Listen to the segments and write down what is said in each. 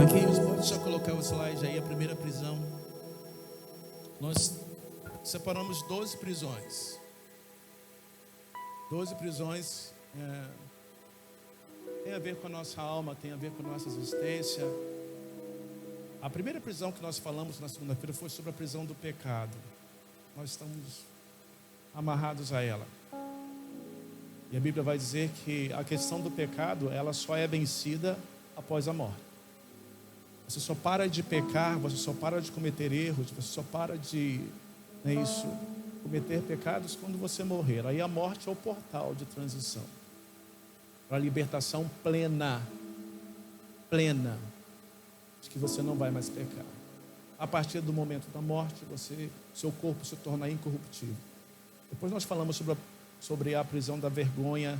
Marquinhos, pode só colocar o slide aí, a primeira prisão. Nós separamos 12 prisões. 12 prisões tem a ver com a nossa alma, tem a ver com a nossa existência. A primeira prisão que nós falamos na segunda-feira foi sobre a prisão do pecado. Nós estamos amarrados a ela. E a Bíblia vai dizer que a questão do pecado, ela só é vencida após a morte. Você só para de pecar, você só para de cometer erros, você só para de, cometer pecados quando você morrer. Aí a morte é o portal de transição para a libertação plena, de que você não vai mais pecar. A partir do momento da morte, seu corpo se torna incorruptível. Depois nós falamos sobre a prisão da vergonha.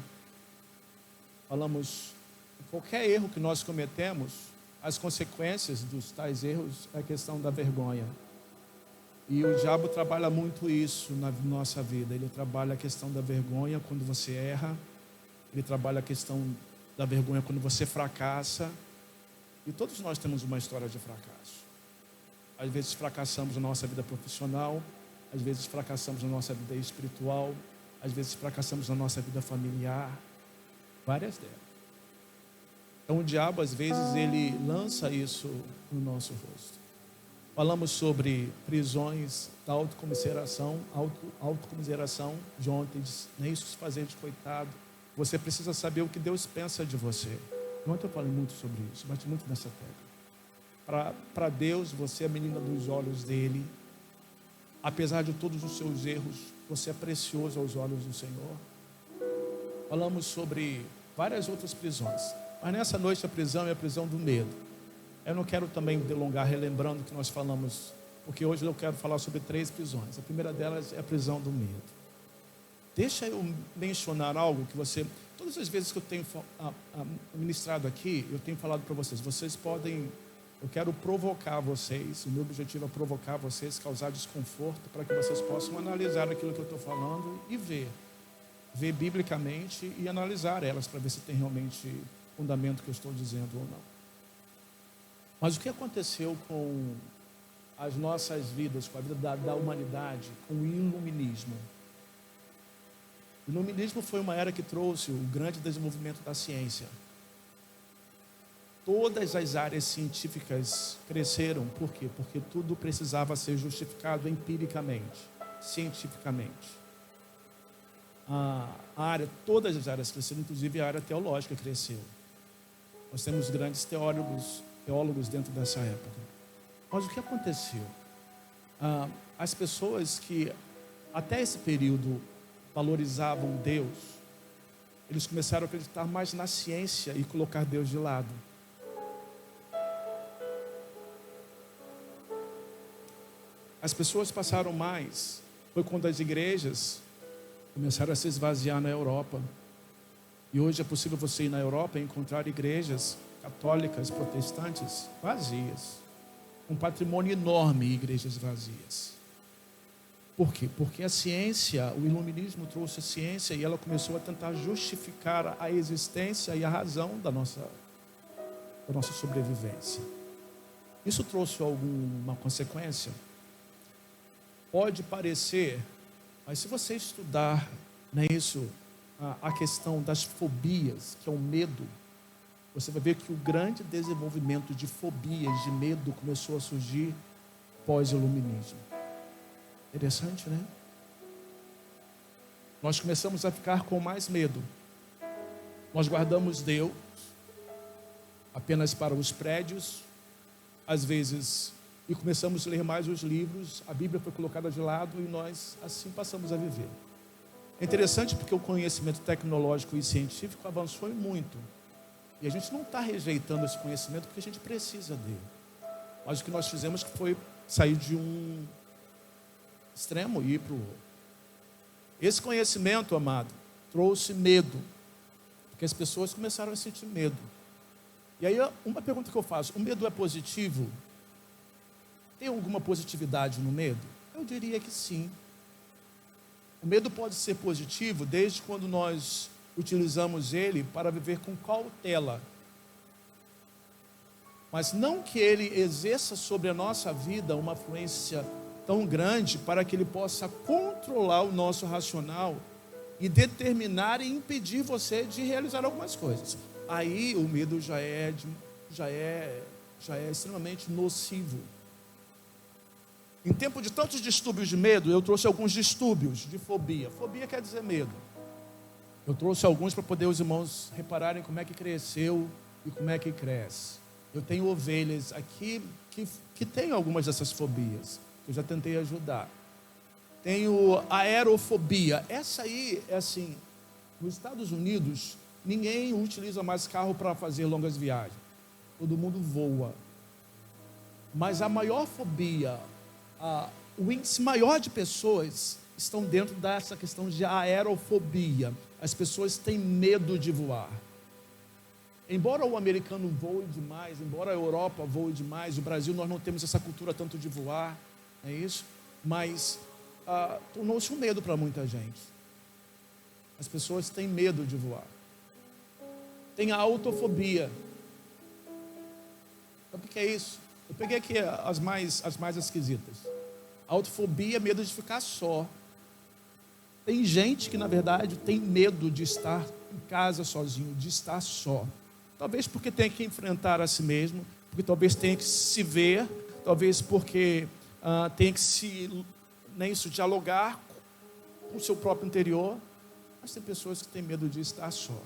Falamos que qualquer erro que nós cometemos, as consequências dos tais erros é a questão da vergonha. E o diabo trabalha muito isso na nossa vida. Ele trabalha a questão da vergonha quando você erra. Ele trabalha a questão da vergonha quando você fracassa. E todos nós temos uma história de fracasso. Às vezes fracassamos na nossa vida profissional. Às vezes fracassamos na nossa vida espiritual. Às vezes fracassamos na nossa vida familiar. Várias delas. Então o diabo, às vezes, ele lança isso no nosso rosto. Falamos sobre prisões da autocomiseração, de ontem, não é isso, se fazer de coitado. Você precisa saber o que Deus pensa de você. Ontem eu falei muito sobre isso, bati muito nessa tecla. Para Deus, você é a menina dos olhos dele. Apesar de todos os seus erros, você é precioso aos olhos do Senhor. Falamos sobre várias outras prisões. Mas nessa noite a prisão é a prisão do medo. Eu não quero também delongar relembrando o que nós falamos, porque hoje eu quero falar sobre 3 prisões. A primeira delas é a prisão do medo. Deixa eu mencionar algo que você... Todas as vezes que eu tenho ministrado aqui, eu tenho falado para vocês. Vocês podem... Eu quero provocar vocês. O meu objetivo é provocar vocês, causar desconforto, para que vocês possam analisar aquilo que eu estou falando e ver biblicamente e analisar elas para ver se tem realmente fundamento que eu estou dizendo ou não. Mas o que aconteceu com as nossas vidas, com a vida da humanidade, com o iluminismo? O iluminismo foi uma era que trouxe o grande desenvolvimento da ciência. Todas as áreas científicas cresceram. Por quê? Porque tudo precisava ser justificado empiricamente, cientificamente. Todas as áreas cresceram, inclusive a área teológica cresceu. Nós temos grandes teólogos dentro dessa época. Mas o que aconteceu? As pessoas que até esse período valorizavam Deus, eles começaram a acreditar mais na ciência e colocar Deus de lado. As pessoas passaram mais, foi quando as igrejas começaram a se esvaziar na Europa. E hoje é possível você ir na Europa e encontrar igrejas católicas, protestantes, vazias. Um patrimônio enorme e igrejas vazias. Por quê? Porque a ciência, o iluminismo trouxe a ciência e ela começou a tentar justificar a existência e a razão da nossa sobrevivência. Isso trouxe alguma consequência? Pode parecer, mas se você estudar, a questão das fobias, que é o medo, você vai ver que o grande desenvolvimento de fobias, de medo, começou a surgir pós-iluminismo. Interessante, né? Nós começamos a ficar com mais medo. Nós guardamos Deus apenas para os prédios, às vezes, e começamos a ler mais os livros. A Bíblia foi colocada de lado e nós assim passamos a viver. É interessante porque o conhecimento tecnológico e científico avançou muito. E a gente não está rejeitando esse conhecimento porque a gente precisa dele. Mas o que nós fizemos foi sair de um extremo e ir para o outro. Esse conhecimento, amado, trouxe medo. Porque as pessoas começaram a sentir medo. E aí, uma pergunta que eu faço: o medo é positivo? Tem alguma positividade no medo? Eu diria que sim. O medo pode ser positivo desde quando nós utilizamos ele para viver com cautela. mas não que ele exerça sobre a nossa vida uma influência tão grande para que ele possa controlar o nosso racional e determinar e impedir você de realizar algumas coisas. Aí o medo já é extremamente nocivo. Em tempo de tantos distúrbios de medo, eu trouxe alguns distúrbios de fobia. Fobia quer dizer medo. Eu trouxe alguns para poder os irmãos repararem como é que cresceu e como é que cresce. Eu tenho ovelhas aqui que têm algumas dessas fobias, que eu já tentei ajudar. Tenho aerofobia. Essa aí é assim, nos Estados Unidos, ninguém utiliza mais carro para fazer longas viagens. Todo mundo voa. Mas a maior fobia, o índice maior de pessoas estão dentro dessa questão de aerofobia. As pessoas têm medo de voar. Embora o americano voe demais, embora a Europa voe demais, o Brasil nós não temos essa cultura tanto de voar, é isso? Mas tornou-se um medo para muita gente. As pessoas têm medo de voar. Tem a autofobia. Sabe o que é isso? Eu peguei aqui as mais esquisitas. Autofobia é medo de ficar só. Tem gente que, na verdade, tem medo de estar em casa sozinho, de estar só. Talvez porque tem que enfrentar a si mesmo, porque talvez tenha que se ver, talvez porque tenha que dialogar com o seu próprio interior. Mas tem pessoas que têm medo de estar só.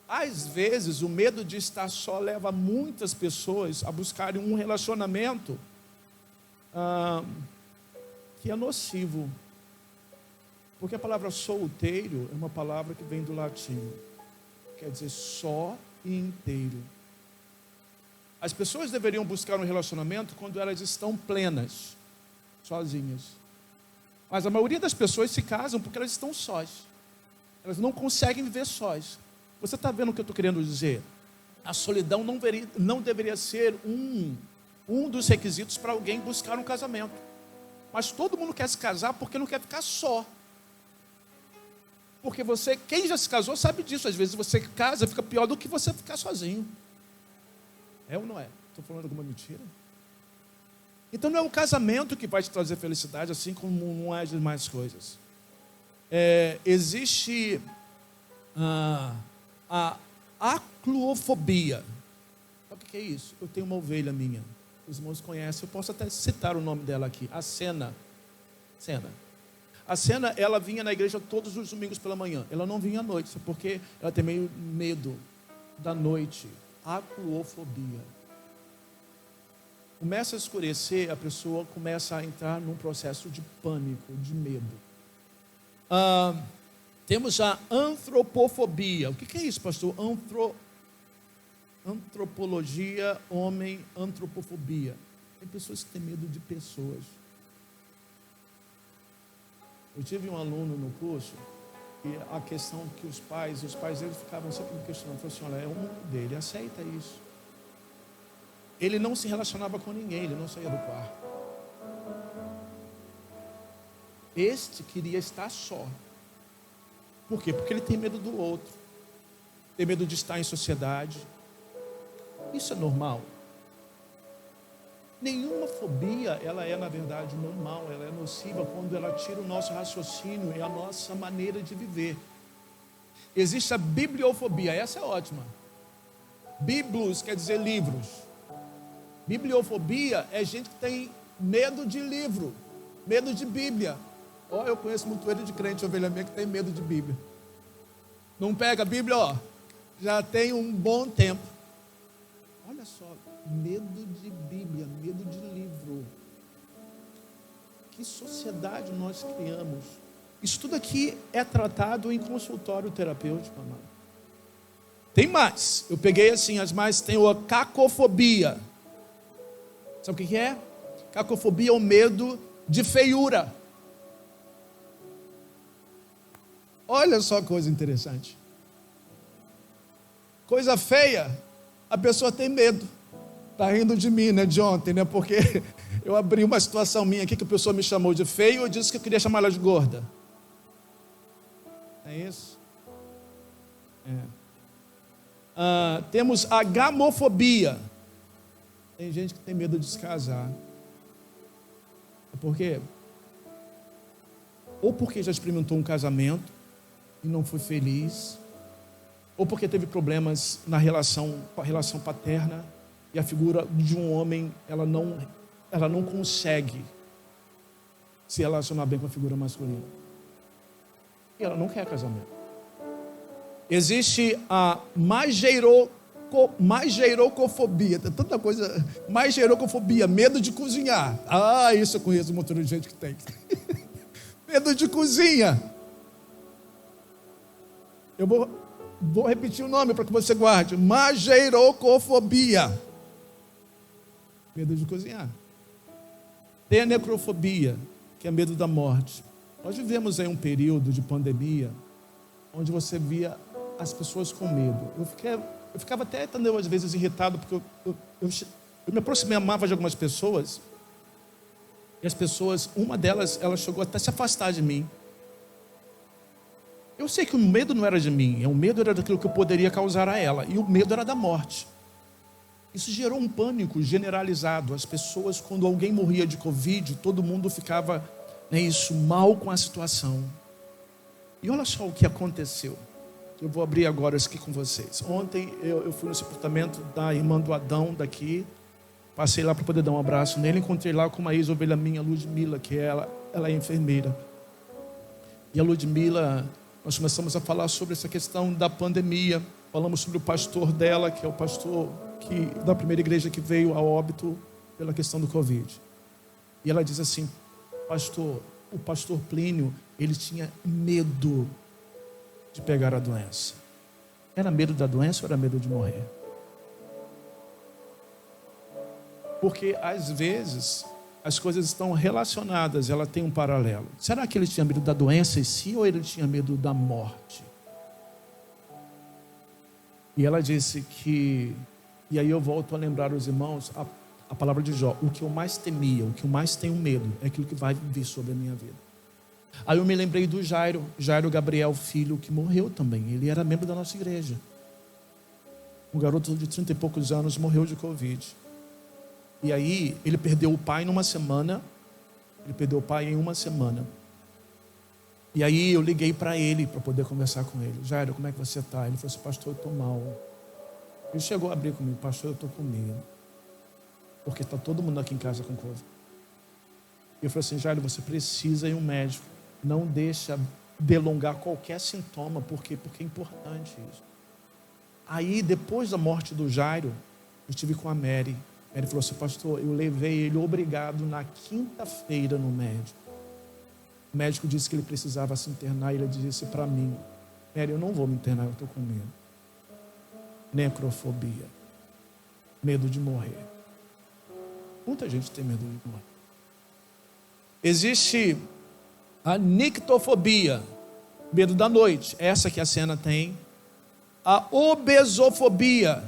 Às vezes, o medo de estar só leva muitas pessoas a buscarem um relacionamento que é nocivo. Porque a palavra solteiro é uma palavra que vem do latim. Quer dizer só e inteiro. As pessoas deveriam buscar um relacionamento quando elas estão plenas, sozinhas. Mas a maioria das pessoas se casam porque elas estão sós. Elas não conseguem viver sós. Você está vendo o que eu estou querendo dizer? A solidão não deveria ser um dos requisitos para alguém buscar um casamento. Mas todo mundo quer se casar porque não quer ficar só. Porque quem já se casou sabe disso. Às vezes você casa, fica pior do que você ficar sozinho. É ou não é? Estou falando alguma mentira? Então não é o casamento que vai te trazer felicidade, assim como não é as demais coisas. Existe a acluofobia. Sabe o que é isso? Eu tenho uma ovelha minha. Os irmãos conhecem, eu posso até citar o nome dela aqui. A Sena. A Sena, ela vinha na igreja todos os domingos pela manhã. Ela não vinha à noite, porque ela tem meio medo da noite. Acluofobia. Começa a escurecer, a pessoa começa a entrar num processo de pânico, de medo. Temos a antropofobia. O que é isso, pastor? Antropologia, homem, antropofobia. Tem pessoas que têm medo de pessoas. Eu tive um aluno no curso e a questão que os pais deles ficavam sempre me questionando. Falaram assim, olha, é o mundo dele, aceita isso. Ele não se relacionava com ninguém, ele não saía do quarto. Este queria estar só. Por quê? Porque ele tem medo do outro. Tem medo de estar em sociedade. Isso é normal. Nenhuma fobia, ela é, na verdade, normal, ela é nociva quando ela tira o nosso raciocínio e a nossa maneira de viver. Existe a bibliofobia, essa é ótima. Biblos quer dizer livros. Bibliofobia é gente que tem medo de livro, medo de Bíblia. Eu conheço muito ele de crente, ovelha minha, que tem medo de Bíblia. Não pega a Bíblia, já tem um bom tempo. Olha só, medo de Bíblia, medo de livro. Que sociedade nós criamos? Isso tudo aqui é tratado em consultório terapêutico, amado. Tem mais. Eu peguei assim, as mais, tem a cacofobia. Sabe o que é? Cacofobia é o medo de feiura. Olha só que coisa interessante. Coisa feia, a pessoa tem medo. Está rindo de mim, né, de ontem, né? Porque eu abri uma situação minha aqui que a pessoa me chamou de feio e eu disse que eu queria chamar ela de gorda. É isso? Temos a gamofobia. Tem gente que tem medo de se casar. Por quê? Ou porque já experimentou um casamento e não foi feliz, ou porque teve problemas na relação paterna e a figura de um homem, ela não consegue se relacionar bem com a figura masculina. E ela não quer casamento. Existe a mageirocofobia, tem tanta coisa, mageirocofobia, medo de cozinhar. Ah, isso eu conheço um montão de gente que tem. Medo de cozinha. Eu vou repetir o nome para que você guarde. Mageirocofobia. Medo de cozinhar. Tem a necrofobia, que é medo da morte. Nós vivemos aí um período de pandemia, onde você via as pessoas com medo. Eu ficava até, às vezes, irritado, porque eu me aproximava de algumas pessoas, e as pessoas, uma delas, ela chegou até a se afastar de mim. Eu sei que o medo não era de mim, o medo era daquilo que eu poderia causar a ela, e o medo era da morte. Isso gerou um pânico generalizado. As pessoas, quando alguém morria de Covid, todo mundo ficava, mal com a situação. E olha só o que aconteceu. Eu vou abrir agora isso aqui com vocês. Ontem eu fui no sepultamento da irmã do Adão daqui. Passei lá para poder dar um abraço nele. Encontrei lá com uma ex-ovelha minha, Ludmila, que ela é enfermeira. E a Ludmila, nós começamos a falar sobre essa questão da pandemia. Falamos sobre o pastor dela, que é o pastor da primeira igreja que veio a óbito pela questão do Covid. E ela diz assim: pastor, o pastor Plínio, ele tinha medo de pegar a doença. Era medo da doença ou era medo de morrer? Porque às vezes as coisas estão relacionadas, ela tem um paralelo. Será que ele tinha medo da doença em si ou ele tinha medo da morte? E ela disse que, e aí eu volto a lembrar os irmãos a palavra de Jó: o que eu mais temia, o que eu mais tenho medo é aquilo que vai vir sobre a minha vida. Aí eu me lembrei do Jairo Gabriel, filho, que morreu também. Ele era membro da nossa igreja. Um garoto de 30 e poucos anos morreu de Covid. E aí ele perdeu o pai numa semana. Ele perdeu o pai em uma semana. E aí eu liguei para ele para poder conversar com ele. Jairo, como é que você está? Ele falou assim: pastor, eu estou mal. Ele chegou a abrir comigo: pastor, eu estou com medo, porque está todo mundo aqui em casa com Covid. Eu falei assim: Jairo, você precisa ir a um médico. Não deixa delongar qualquer sintoma, porque é importante isso. Aí, depois da morte do Jairo, eu estive com a Mary. A Mary falou assim: pastor, eu levei ele obrigado na quinta-feira no médico. O médico disse que ele precisava se internar, e ele disse para mim: Mary, eu não vou me internar, eu estou com medo. Necrofobia. Medo de morrer. Muita gente tem medo de morrer. Existe a nictofobia, medo da noite. Essa que a cena tem. A obesofobia.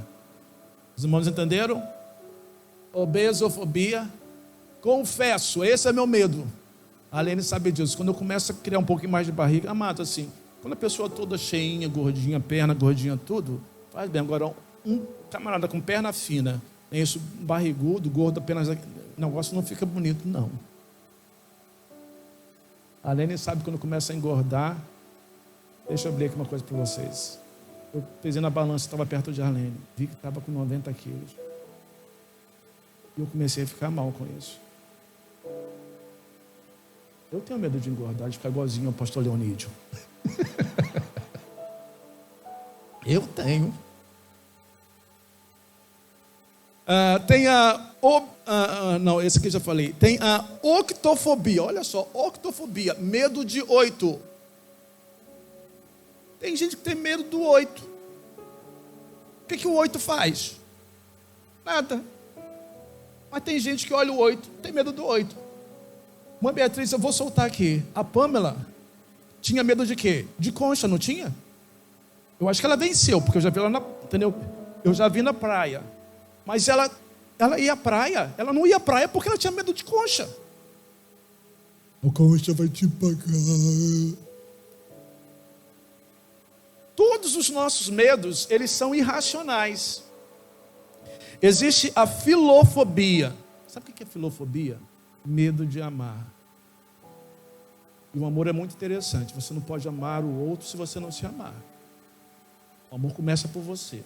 Os irmãos entenderam? Obesofobia. Confesso, esse é meu medo. A Lene sabe disso. Quando eu começo a criar um pouquinho mais de barriga, mato assim. Quando a pessoa toda cheinha, gordinha, perna gordinha, tudo, faz bem. Agora, um camarada com perna fina, isso, barrigudo, gordo, apenas, o negócio não fica bonito, não. A Lene sabe quando começa a engordar. Deixa eu abrir aqui uma coisa para vocês. Eu pesei na balança, estava perto de Arlene. Vi que estava com 90 quilos. E eu comecei a ficar mal com isso. Eu tenho medo de engordar, de ficar igualzinho ao pastor Leonídio. Eu tenho. Tem esse aqui eu já falei. Tem a octofobia. Olha só, octofobia, medo de 8. Tem gente que tem medo do 8. O que o 8 faz? Nada. Mas tem gente que olha o 8, tem medo do 8. Uma Beatriz, eu vou soltar aqui. A Pamela tinha medo de quê? De concha, não tinha? Eu acho que ela venceu, porque eu já vi ela entendeu? Eu já vi na praia. Mas ela ia à praia. Ela não ia à praia porque ela tinha medo de concha. A concha vai te pagar. Todos os nossos medos, eles são irracionais. Existe a filofobia. Sabe o que é filofobia? Medo de amar. E o amor é muito interessante. Você não pode amar o outro se você não se amar. O amor começa por você.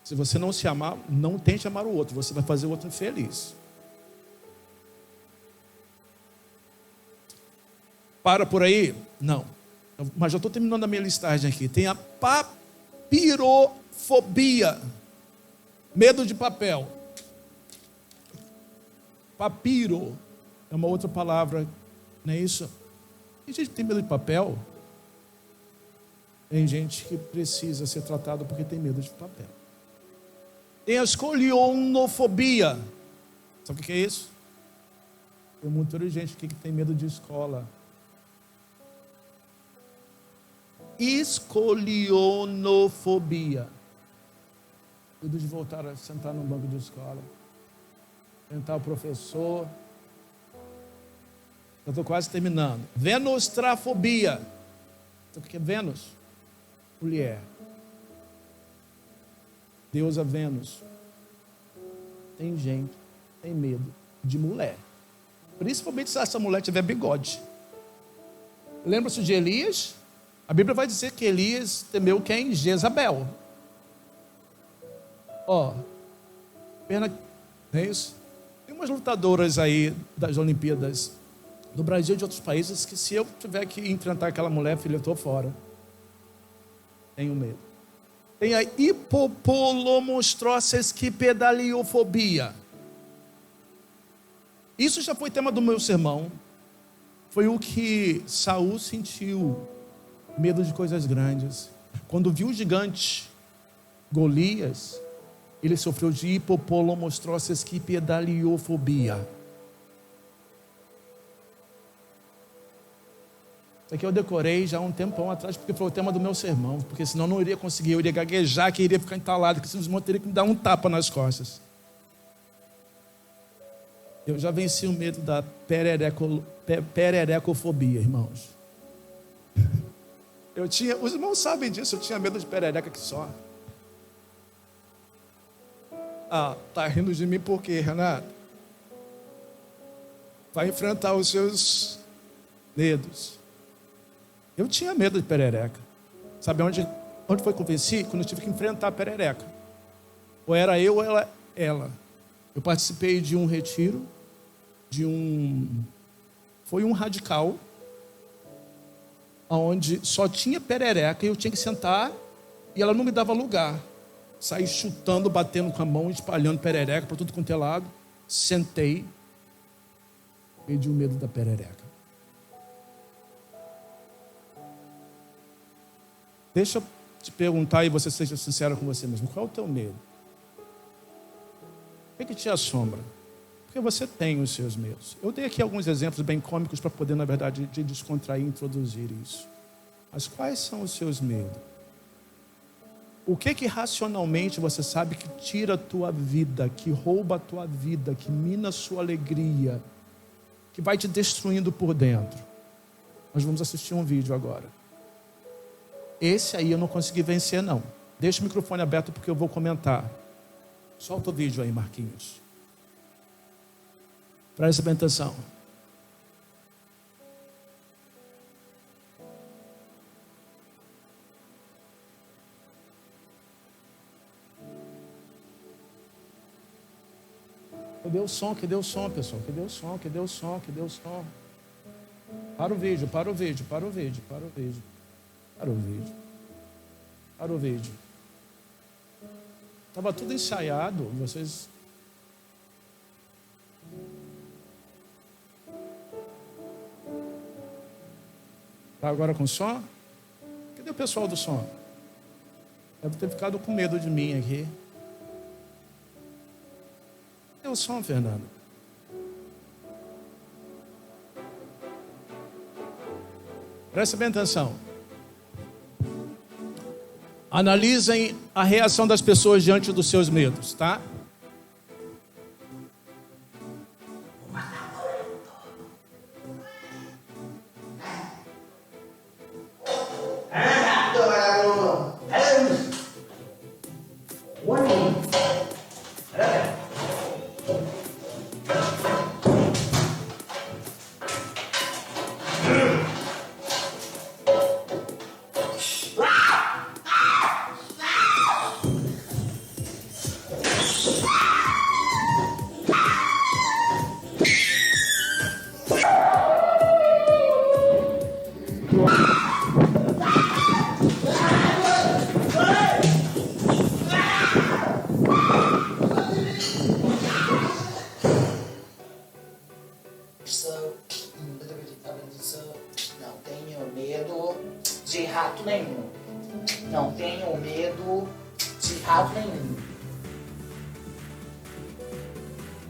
Se você não se amar, não tente amar o outro. Você vai fazer o outro infeliz. Para por aí? Não. Mas já estou terminando a minha listagem aqui. Tem a papirofobia. Medo de papel. Papiro é uma outra palavra, não é isso? Tem gente que tem medo de papel. Tem gente que precisa ser tratado porque tem medo de papel. Tem a escolionofobia. Sabe o que é isso? Tem muita gente aqui que tem medo de escola. Escolionofobia. Medo de voltar a sentar num banco de escola. Enfrentar o professor. Eu estou quase terminando. Venustrafobia. Sabe o que é Vênus? Mulher. Deusa Vênus. Tem gente que tem medo de mulher. Principalmente se essa mulher tiver bigode. Lembra-se de Elias? A Bíblia vai dizer que Elias temeu quem? Jezabel. Pena, não é isso? Tem umas lutadoras aí das Olimpíadas do Brasil e de outros países que se eu tiver que enfrentar aquela mulher, filha, eu estou fora. Tenho medo. Tem a hipopolomostrosesquipedaliofobia. Isso já foi tema do meu sermão. Foi o que Saul sentiu. Medo de coisas grandes. Quando viu o gigante Golias, ele sofreu de hipopolomostrosesquipedaliofobia. Isso aqui eu decorei já há um tempão atrás, porque foi o tema do meu sermão, porque senão eu não iria conseguir, eu iria gaguejar, que iria ficar entalado, que simplesmente teria que me dar um tapa nas costas. Eu já venci o medo da pererecofobia, irmãos. Os irmãos sabem disso, eu tinha medo de perereca que só. Tá rindo de mim por quê, Renato? Vai enfrentar os seus medos. Eu tinha medo de perereca. Sabe onde foi que eu venci? Quando eu tive que enfrentar a perereca. Ou era eu ou ela. Eu participei de um retiro, foi um radical, onde só tinha perereca e eu tinha que sentar e ela não me dava lugar. Saí chutando, batendo com a mão, espalhando perereca para tudo quanto é lado. Sentei, perdi o medo da perereca. Deixa eu te perguntar e você seja sincero com você mesmo. Qual é o teu medo? O que te assombra? Porque você tem os seus medos. Eu dei aqui alguns exemplos bem cômicos para poder, na verdade, de descontrair e introduzir isso. Mas quais são os seus medos? O que racionalmente você sabe que tira a tua vida, que rouba a tua vida, que mina a sua alegria, que vai te destruindo por dentro? Nós vamos assistir um vídeo agora. Esse aí eu não consegui vencer, não. Deixa o microfone aberto porque eu vou comentar. Solta o vídeo aí, Marquinhos. Presta bem atenção. Cadê o som? Cadê o som, pessoal? Cadê o som? Cadê o som? Cadê o som? Para o vídeo, para o vídeo, para o vídeo, para o vídeo. Para o vídeo. Para o vídeo. Estava tudo ensaiado, vocês... Está agora com som? Cadê o pessoal do som? Deve ter ficado com medo de mim aqui. Cadê o som, Fernando? Presta bem atenção. Analisem a reação das pessoas diante dos seus medos, tá?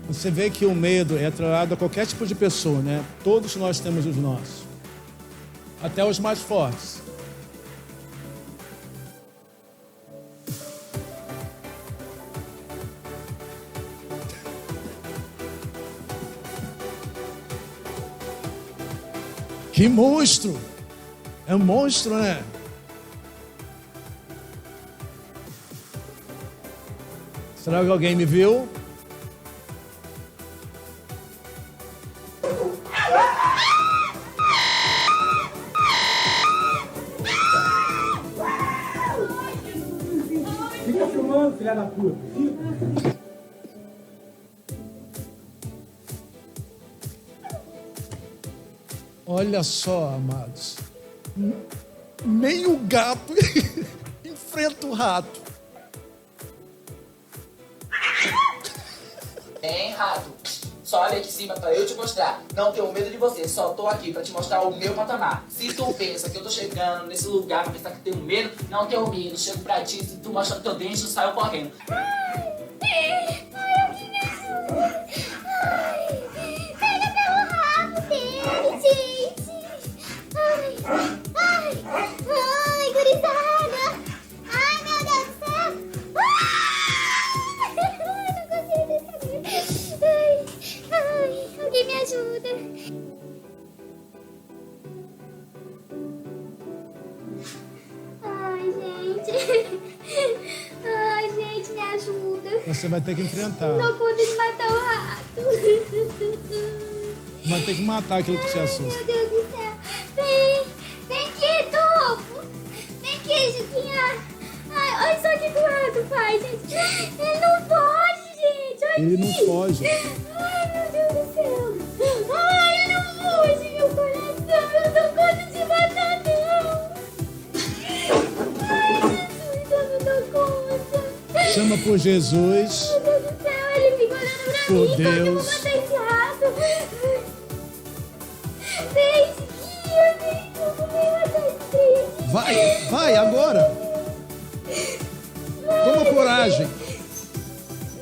Você vê que o medo é atrelado a qualquer tipo de pessoa, né? Todos nós temos os nossos. Até os mais fortes. Que monstro! É um monstro, né? Será que alguém me viu? Fica filmando, filha da puta. Olha só, amados. Nem o gato enfrenta o rato. Hein, rato? Só olha aqui em cima pra eu te mostrar. Não tenho medo de você, só tô aqui pra te mostrar o meu patamar. Se tu pensa que eu tô chegando nesse lugar pra pensar que tenho medo, não tenho medo. Chego pra ti, se tu mostrar teu dente, tu saiu correndo. Ai, gurizada! Ai, meu Deus do céu! Ai, não consigo descer. Ai, alguém me ajuda. Ai, gente. Ai, gente, me ajuda. Você vai ter que enfrentar. Não pude matar o rato. Vai ter que matar aquilo que te assusta. Meu Deus do céu. Vem aqui, Topo. Vem aqui, Chiquinha. Ai, olha só o que o rato faz, gente. Ele não foge, gente. Olha Ele não aqui. foge. Ai, meu Deus do céu. Ai, ele não foge, meu coração. Eu não gosto de matar, não. Ai, Jesus, eu não dou conta. Chama por Jesus. Meu Deus do céu, ele fica olhando pra Por mim. Como que eu vou Deus. matar esse rato? Vem, Chiquinha, vem. Eu vou matar esse trem. Vai, agora. Toma coragem.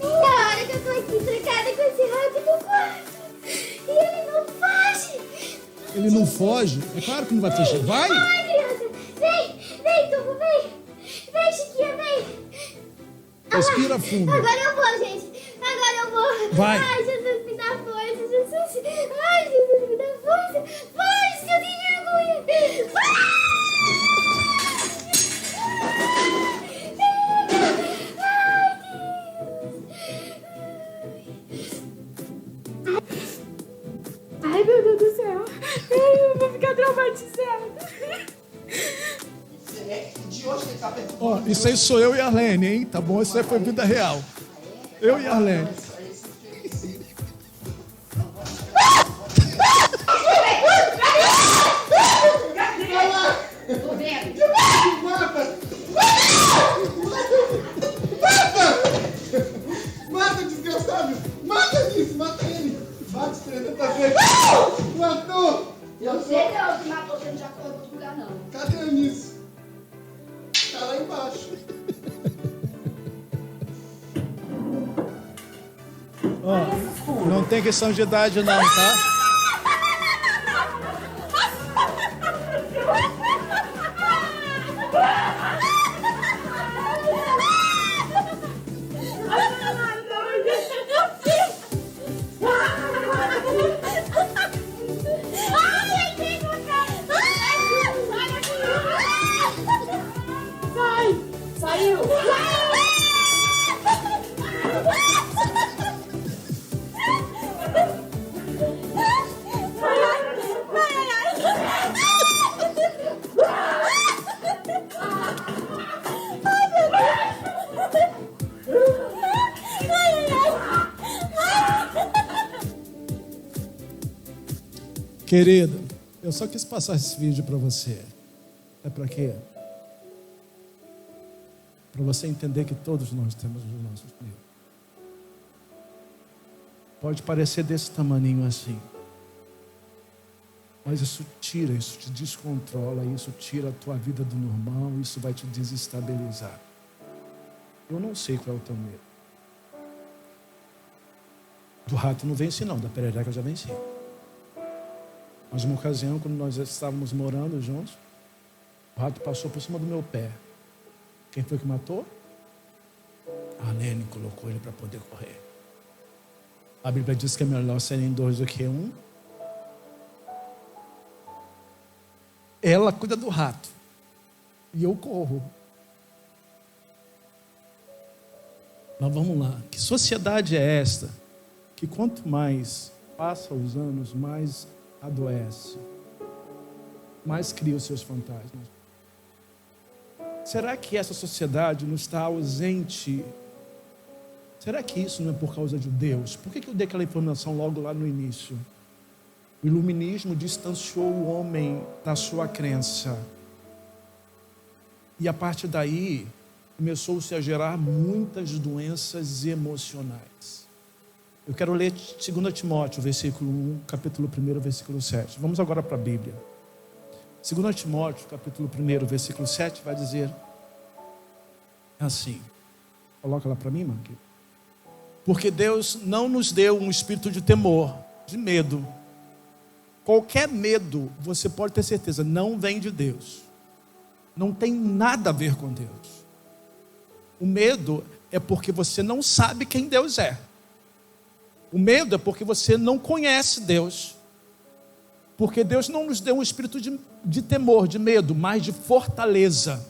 Meia hora que eu tô aqui trancada com esse rato no quarto. E ele não foge. Ele não foge. É claro que não vai fugir. Vai. Ai, criança. Vem, Tubo, vem. Vem, Chiquinha, vem. Respira fundo. Agora eu vou, gente. Agora eu vou. Vai. Ai, Jesus, me dá força, Jesus. Ai, Jesus, me dá força. Vai, que eu tenho vergonha. Ai, meu Deus do céu. Ai, eu vou ficar traumatizada. De hoje ele tá perto. Ó, isso aí sou eu e a Arlene, hein? Tá bom? Isso aí foi vida real. Eu e a Arlene. Mata, desgraçado! Mata isso, mata ele! Bate 300 vezes! Matou! Você não que matou, você não já foi em outro lugar, não. Cadê a Anis? Tá lá embaixo. Ó, não tem questão de idade não, tá? Saiu! Querida, eu só quis passar esse vídeo para você. É para quê? Para você entender que todos nós temos os nossos medos. Pode parecer desse tamaninho assim. Mas isso tira, isso te descontrola, isso tira a tua vida do normal, isso vai te desestabilizar. Eu não sei qual é o teu medo. Do rato não venci não, da perereca eu já venci. Mas uma ocasião, quando nós estávamos morando juntos, o rato passou por cima do meu pé. Quem foi que matou? A Nene colocou ele para poder correr. A Bíblia diz que é melhor serem 2 do que 1. Ela cuida do rato e eu corro. Mas vamos lá. Que sociedade é esta que quanto mais passa os anos, mais adoece, mais cria os seus fantasmas? Será que essa sociedade não está ausente? Será que isso não é por causa de Deus? Por que eu dei aquela informação logo lá no início? O iluminismo distanciou o homem da sua crença. E a partir daí, começou-se a gerar muitas doenças emocionais. Eu quero ler 2 Timóteo, versículo 1, capítulo 1, versículo 7. Vamos agora para a Bíblia. 2 Timóteo, capítulo 1, versículo 7, vai dizer assim. Coloca lá para mim, Marquinhos. Porque Deus não nos deu um espírito de temor, de medo. Qualquer medo, você pode ter certeza, não vem de Deus. Não tem nada a ver com Deus. O medo é porque você não sabe quem Deus é. O medo é porque você não conhece Deus. Porque Deus não nos deu um espírito de temor, de medo, mas de fortaleza.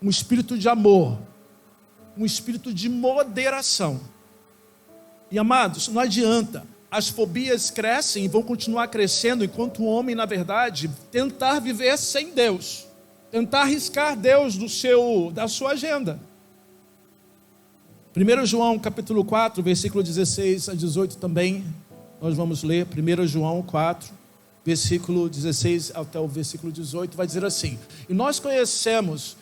Um espírito de amor. Um espírito de moderação. E amados, não adianta. As fobias crescem e vão continuar crescendo enquanto o homem, na verdade, tentar viver sem Deus. Tentar arriscar Deus da sua agenda. 1 João capítulo 4, versículo 16 a 18 também. Nós vamos ler 1 João 4, versículo 16 até o versículo 18. Vai dizer assim: E nós conhecemos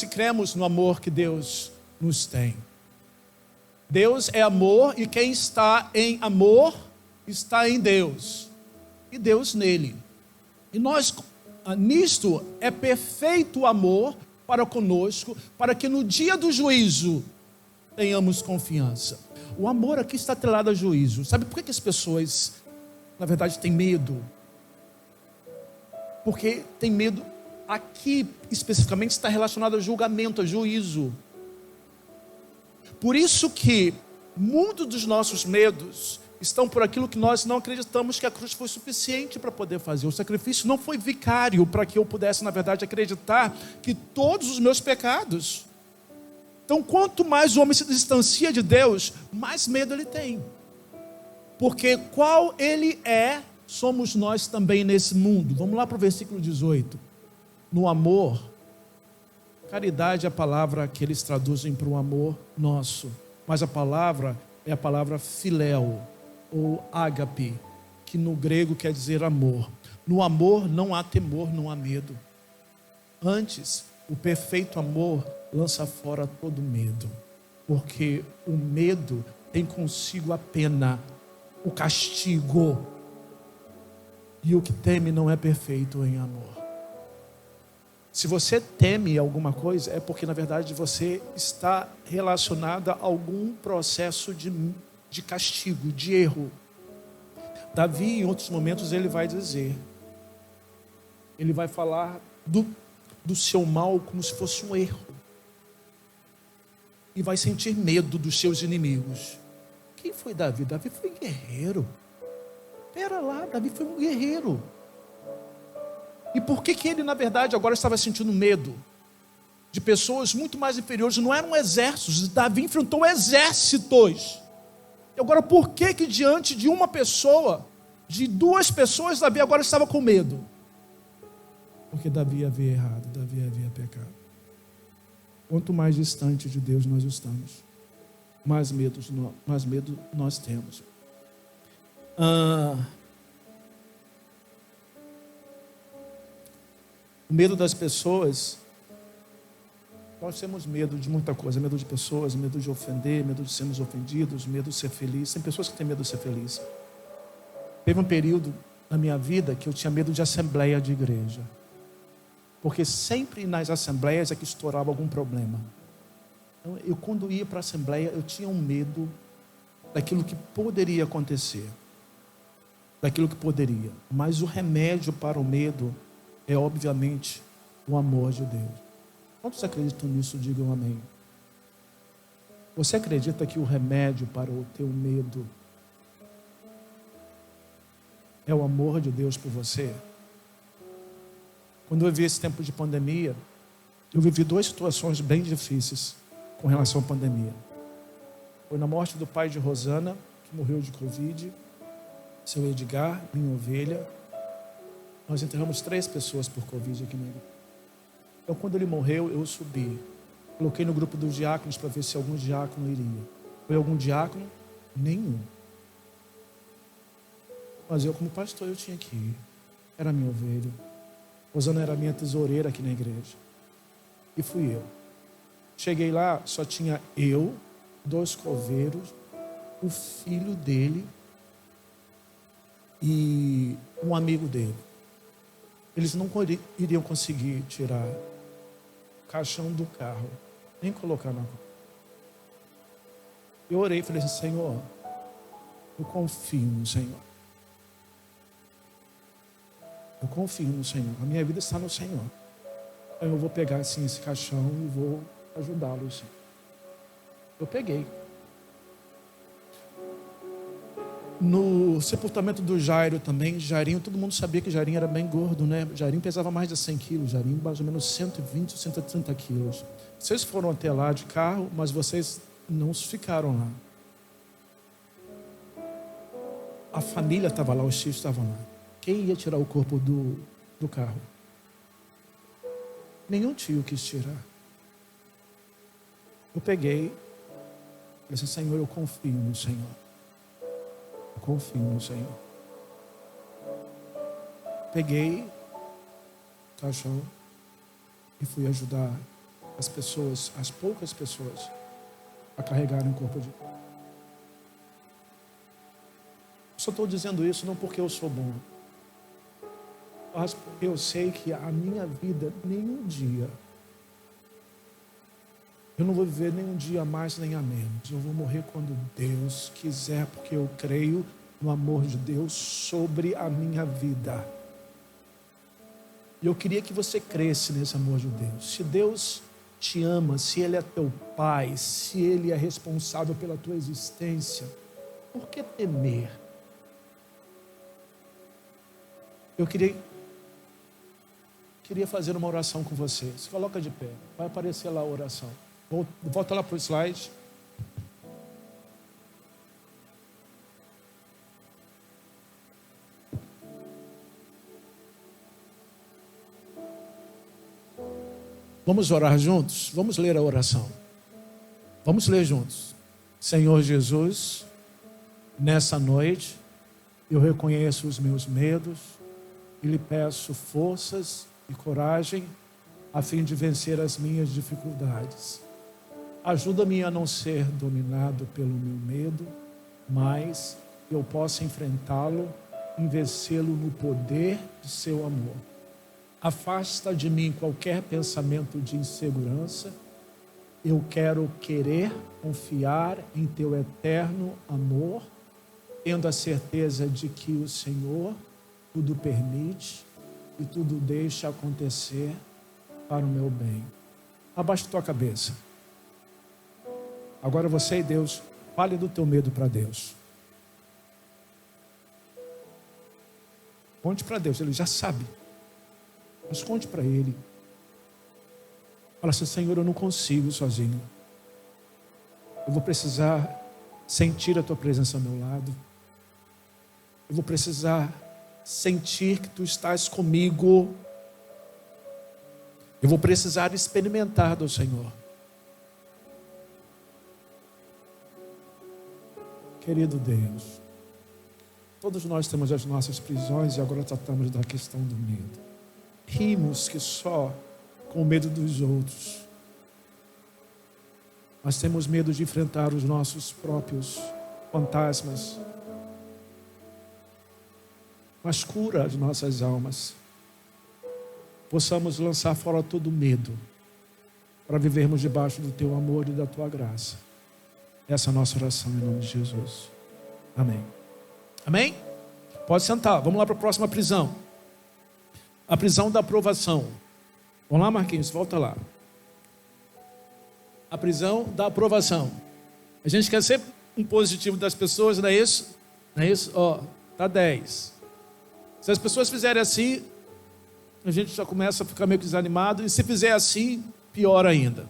e cremos no amor que Deus nos tem. Deus é amor e quem está em amor está em Deus. E Deus nele. E nós, nisto, é perfeito o amor para conosco, para que no dia do juízo tenhamos confiança. O amor aqui está atrelado a juízo. Sabe por que as pessoas, na verdade, têm medo? Porque tem medo, aqui especificamente está relacionado a julgamento, a juízo. Por isso que muitos dos nossos medos estão por aquilo que nós não acreditamos que a cruz foi suficiente para poder fazer. O sacrifício não foi vicário para que eu pudesse, na verdade, acreditar que todos os meus pecados. Então, quanto mais o homem se distancia de Deus, mais medo ele tem. Porque qual ele é, somos nós também nesse mundo. Vamos lá para o versículo 18. No amor, caridade é a palavra que eles traduzem para o amor nosso. Mas a palavra é a palavra filéu, ou ágape, que no grego quer dizer amor. No amor não há temor, não há medo. Antes, o perfeito amor lança fora todo medo. Porque o medo tem consigo a pena, o castigo. E o que teme não é perfeito em amor. Se você teme alguma coisa, é porque na verdade você está relacionado a algum processo de castigo, de erro. Davi, em outros momentos, ele vai dizer, ele vai falar do seu mal como se fosse um erro. E vai sentir medo dos seus inimigos. Quem foi Davi? Davi foi um guerreiro. Pera lá, Davi foi um guerreiro. E por que ele, na verdade, agora estava sentindo medo? De pessoas muito mais inferiores, não eram exércitos. Davi enfrentou exércitos. E agora, por que diante de uma pessoa, de 2 pessoas, Davi agora estava com medo? Porque Davi havia errado, Davi havia pecado. Quanto mais distante de Deus nós estamos, mais medo nós temos. O medo das pessoas, nós temos medo de muita coisa, medo de pessoas, medo de ofender, medo de sermos ofendidos, medo de ser feliz. Tem pessoas que têm medo de ser feliz. Teve um período na minha vida que eu tinha medo de assembleia de igreja. Porque sempre nas assembleias é que estourava algum problema. Então, eu quando ia para a assembleia, eu tinha um medo daquilo que poderia acontecer. Daquilo que poderia. Mas o remédio para o medo é, obviamente, o amor de Deus. Quantos acreditam nisso? Digam amém. Você acredita que o remédio para o teu medo é o amor de Deus por você? Quando eu vivi esse tempo de pandemia, eu vivi 2 situações bem difíceis com relação à pandemia. Foi na morte do pai de Rosana, que morreu de Covid, seu Edgar, minha ovelha. Nós enterramos 3 pessoas por Covid aqui na igreja. Então, quando ele morreu, eu subi. Coloquei no grupo dos diáconos para ver se algum diácono iria. Foi algum diácono? Nenhum. Mas eu, como pastor, eu tinha que ir. Era minha ovelha. Rosana era minha tesoureira aqui na igreja. E fui eu. Cheguei lá, só tinha eu, 2 coveiros, o filho dele e um amigo dele. Eles não iriam conseguir tirar o caixão do carro, nem colocar na rua. Eu orei e falei assim: Senhor, eu confio no Senhor. Eu confio no Senhor. A minha vida está no Senhor. Então eu vou pegar assim esse caixão e vou ajudá-lo. Assim. Eu peguei. No sepultamento do Jairo também, Jairinho, todo mundo sabia que Jairinho era bem gordo, né? Jairinho pesava mais de 100 quilos, Jairinho mais ou menos 120, 130 quilos. Vocês foram até lá de carro, mas vocês não ficaram lá. A família estava lá, os tios estavam lá. Quem ia tirar o corpo do carro? Nenhum tio quis tirar. Eu peguei, falei assim: Senhor, eu confio no Senhor. Eu confio no Senhor. Peguei o caixão e fui ajudar as pessoas, as poucas pessoas, a carregarem o corpo de. Só estou dizendo isso não porque eu sou bom, mas porque eu sei que a minha vida, nenhum dia, eu não vou viver nenhum dia a mais nem a menos. Eu vou morrer quando Deus quiser, porque eu creio no amor de Deus sobre a minha vida. E eu queria que você cresce nesse amor de Deus. Se Deus te ama, se Ele é teu Pai, se Ele é responsável pela tua existência, por que temer? Eu queria fazer uma oração com você. Se coloca de pé. Vai aparecer lá a oração. Volta lá para o slide. Vamos orar juntos? Vamos ler a oração. Vamos ler juntos. Senhor Jesus, nessa noite, eu reconheço os meus medos e lhe peço forças e coragem a fim de vencer as minhas dificuldades. Ajuda-me a não ser dominado pelo meu medo, mas eu possa enfrentá-lo e vencê-lo no poder de seu amor. Afasta de mim qualquer pensamento de insegurança. Eu quero querer confiar em teu eterno amor, tendo a certeza de que o Senhor tudo permite e tudo deixa acontecer para o meu bem. Abaixa tua cabeça. Agora você e Deus, fale do teu medo para Deus. Conte para Deus, Ele já sabe. Mas conte para Ele. Fala assim: Senhor, eu não consigo sozinho. Eu vou precisar sentir a tua presença ao meu lado. Eu vou precisar sentir que tu estás comigo. Eu vou precisar experimentar do Senhor. Querido Deus, todos nós temos as nossas prisões e agora tratamos da questão do medo. Rimos que só com o medo dos outros. Nós temos medo de enfrentar os nossos próprios fantasmas. Mas cura as nossas almas. Possamos lançar fora todo medo para vivermos debaixo do teu amor e da tua graça. Essa é a nossa oração em nome de Jesus. Amém. Amém? Pode sentar. Vamos lá para a próxima prisão. A prisão da aprovação. Vamos lá, Marquinhos, volta lá. A prisão da aprovação. A gente quer sempre um positivo das pessoas, não é isso? Não é isso? Ó, tá 10. Se as pessoas fizerem assim, a gente já começa a ficar meio desanimado. E se fizer assim, pior ainda.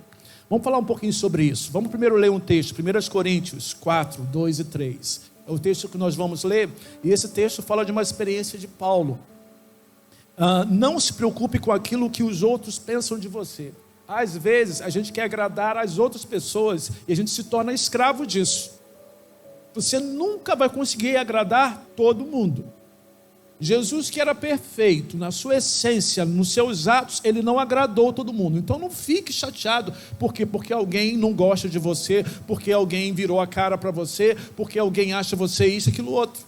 Vamos falar um pouquinho sobre isso. Vamos primeiro ler um texto, 1 Coríntios 4, 2 e 3. É o texto que nós vamos ler. E esse texto fala de uma experiência de Paulo. Não se preocupe com aquilo que os outros pensam de você. Às vezes a gente quer agradar as outras pessoas e a gente se torna escravo disso. Você nunca vai conseguir agradar todo mundo. Jesus, que era perfeito na sua essência, nos seus atos, ele não agradou todo mundo. Então não fique chateado. Por quê? Porque alguém não gosta de você, porque alguém virou a cara para você, porque alguém acha você isso, aquilo, outro.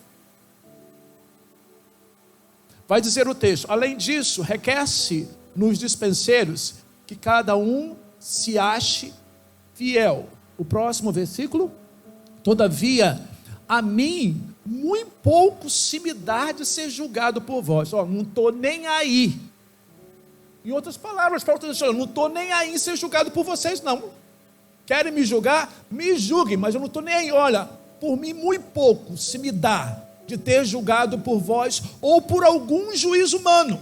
Vai dizer o texto: além disso, requer-se nos dispenseiros que cada um se ache fiel. O próximo versículo: todavia, a mim muito pouco se me dá de ser julgado por vós. Não estou nem aí. Em outras palavras, Paulo está dizendo: não estou nem aí em ser julgado por vocês, não. Querem me julgar? Me julguem, mas eu não estou nem aí. Olha, por mim muito pouco se me dá de ter julgado por vós ou por algum juiz humano.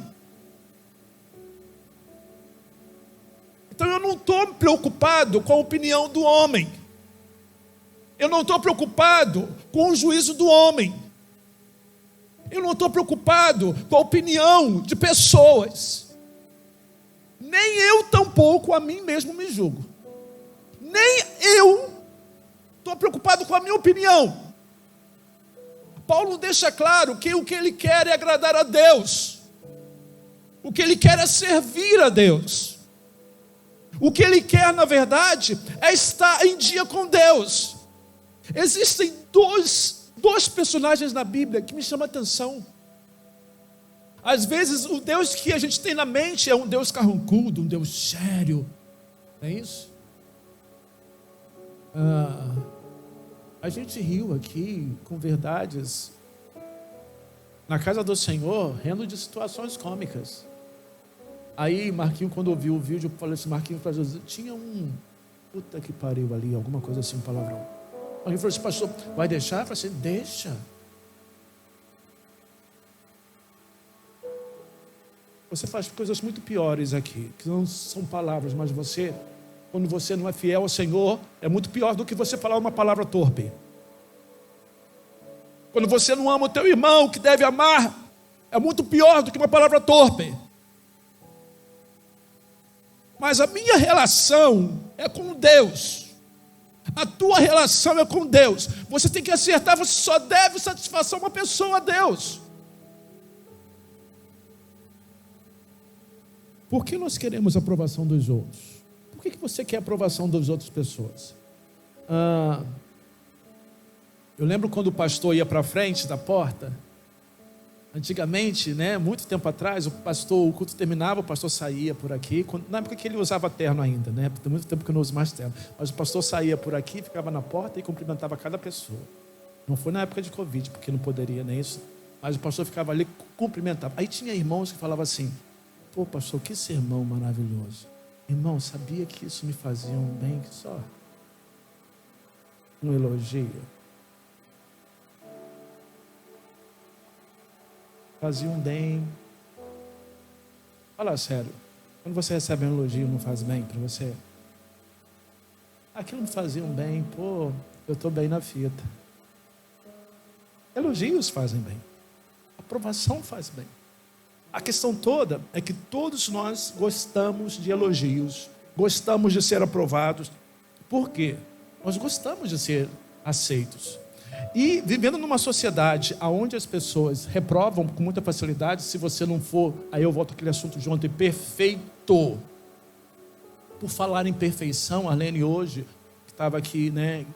Então eu não estou preocupado com a opinião do homem. Eu não estou preocupado com o juízo do homem. Eu não estou preocupado com a opinião de pessoas. Nem eu tampouco a mim mesmo me julgo. Nem eu estou preocupado com a minha opinião. Paulo deixa claro que o que ele quer é agradar a Deus. O que ele quer é servir a Deus. O que ele quer, na verdade, é estar em dia com Deus. Existem dois personagens na Bíblia que me chamam a atenção. Às vezes o Deus que a gente tem na mente é um Deus carrancudo, um Deus sério. Não é isso? A gente riu aqui com verdades na casa do Senhor, rindo de situações cômicas. Aí Marquinhos, quando ouviu o vídeo, eu falei assim: Marquinhos, para Jesus, tinha um puta que pariu ali, alguma coisa assim, um palavrão. Aí ele falou assim: pastor, vai deixar? Eu falei assim: deixa. Você faz coisas muito piores aqui, que não são palavras, mas você, quando você não é fiel ao Senhor, é muito pior do que você falar uma palavra torpe. Quando você não ama o teu irmão, que deve amar, é muito pior do que uma palavra torpe. Mas a minha relação é com Deus. A tua relação é com Deus. Você tem que acertar, você só deve satisfação a uma pessoa, a Deus. Por que nós queremos a aprovação dos outros? Por que você quer a aprovação das outras pessoas? Eu lembro quando o pastor ia para frente da porta. Antigamente, muito tempo atrás, o culto terminava, o pastor saía por aqui, na época que ele usava terno ainda, tem muito tempo que eu não uso mais terno, mas o pastor saía por aqui, ficava na porta e cumprimentava cada pessoa. Não foi na época de Covid, porque não poderia nem isso, mas o pastor ficava ali, cumprimentava. Aí tinha irmãos que falavam assim: pô, pastor, que sermão maravilhoso. Irmão, sabia que isso me fazia um bem que só? Um elogio. Fazia um bem. Fala sério, quando você recebe um elogio, não faz bem para você? Aquilo me fazia um bem, pô, eu estou bem na fita. Elogios fazem bem, aprovação faz bem. A questão toda é que todos nós gostamos de elogios, gostamos de ser aprovados. Por quê? Nós gostamos de ser aceitos. E vivendo numa sociedade onde as pessoas reprovam com muita facilidade, se você não for, aí eu volto àquele assunto de ontem, perfeito. Por falar em perfeição, Arlene hoje, que estava aqui,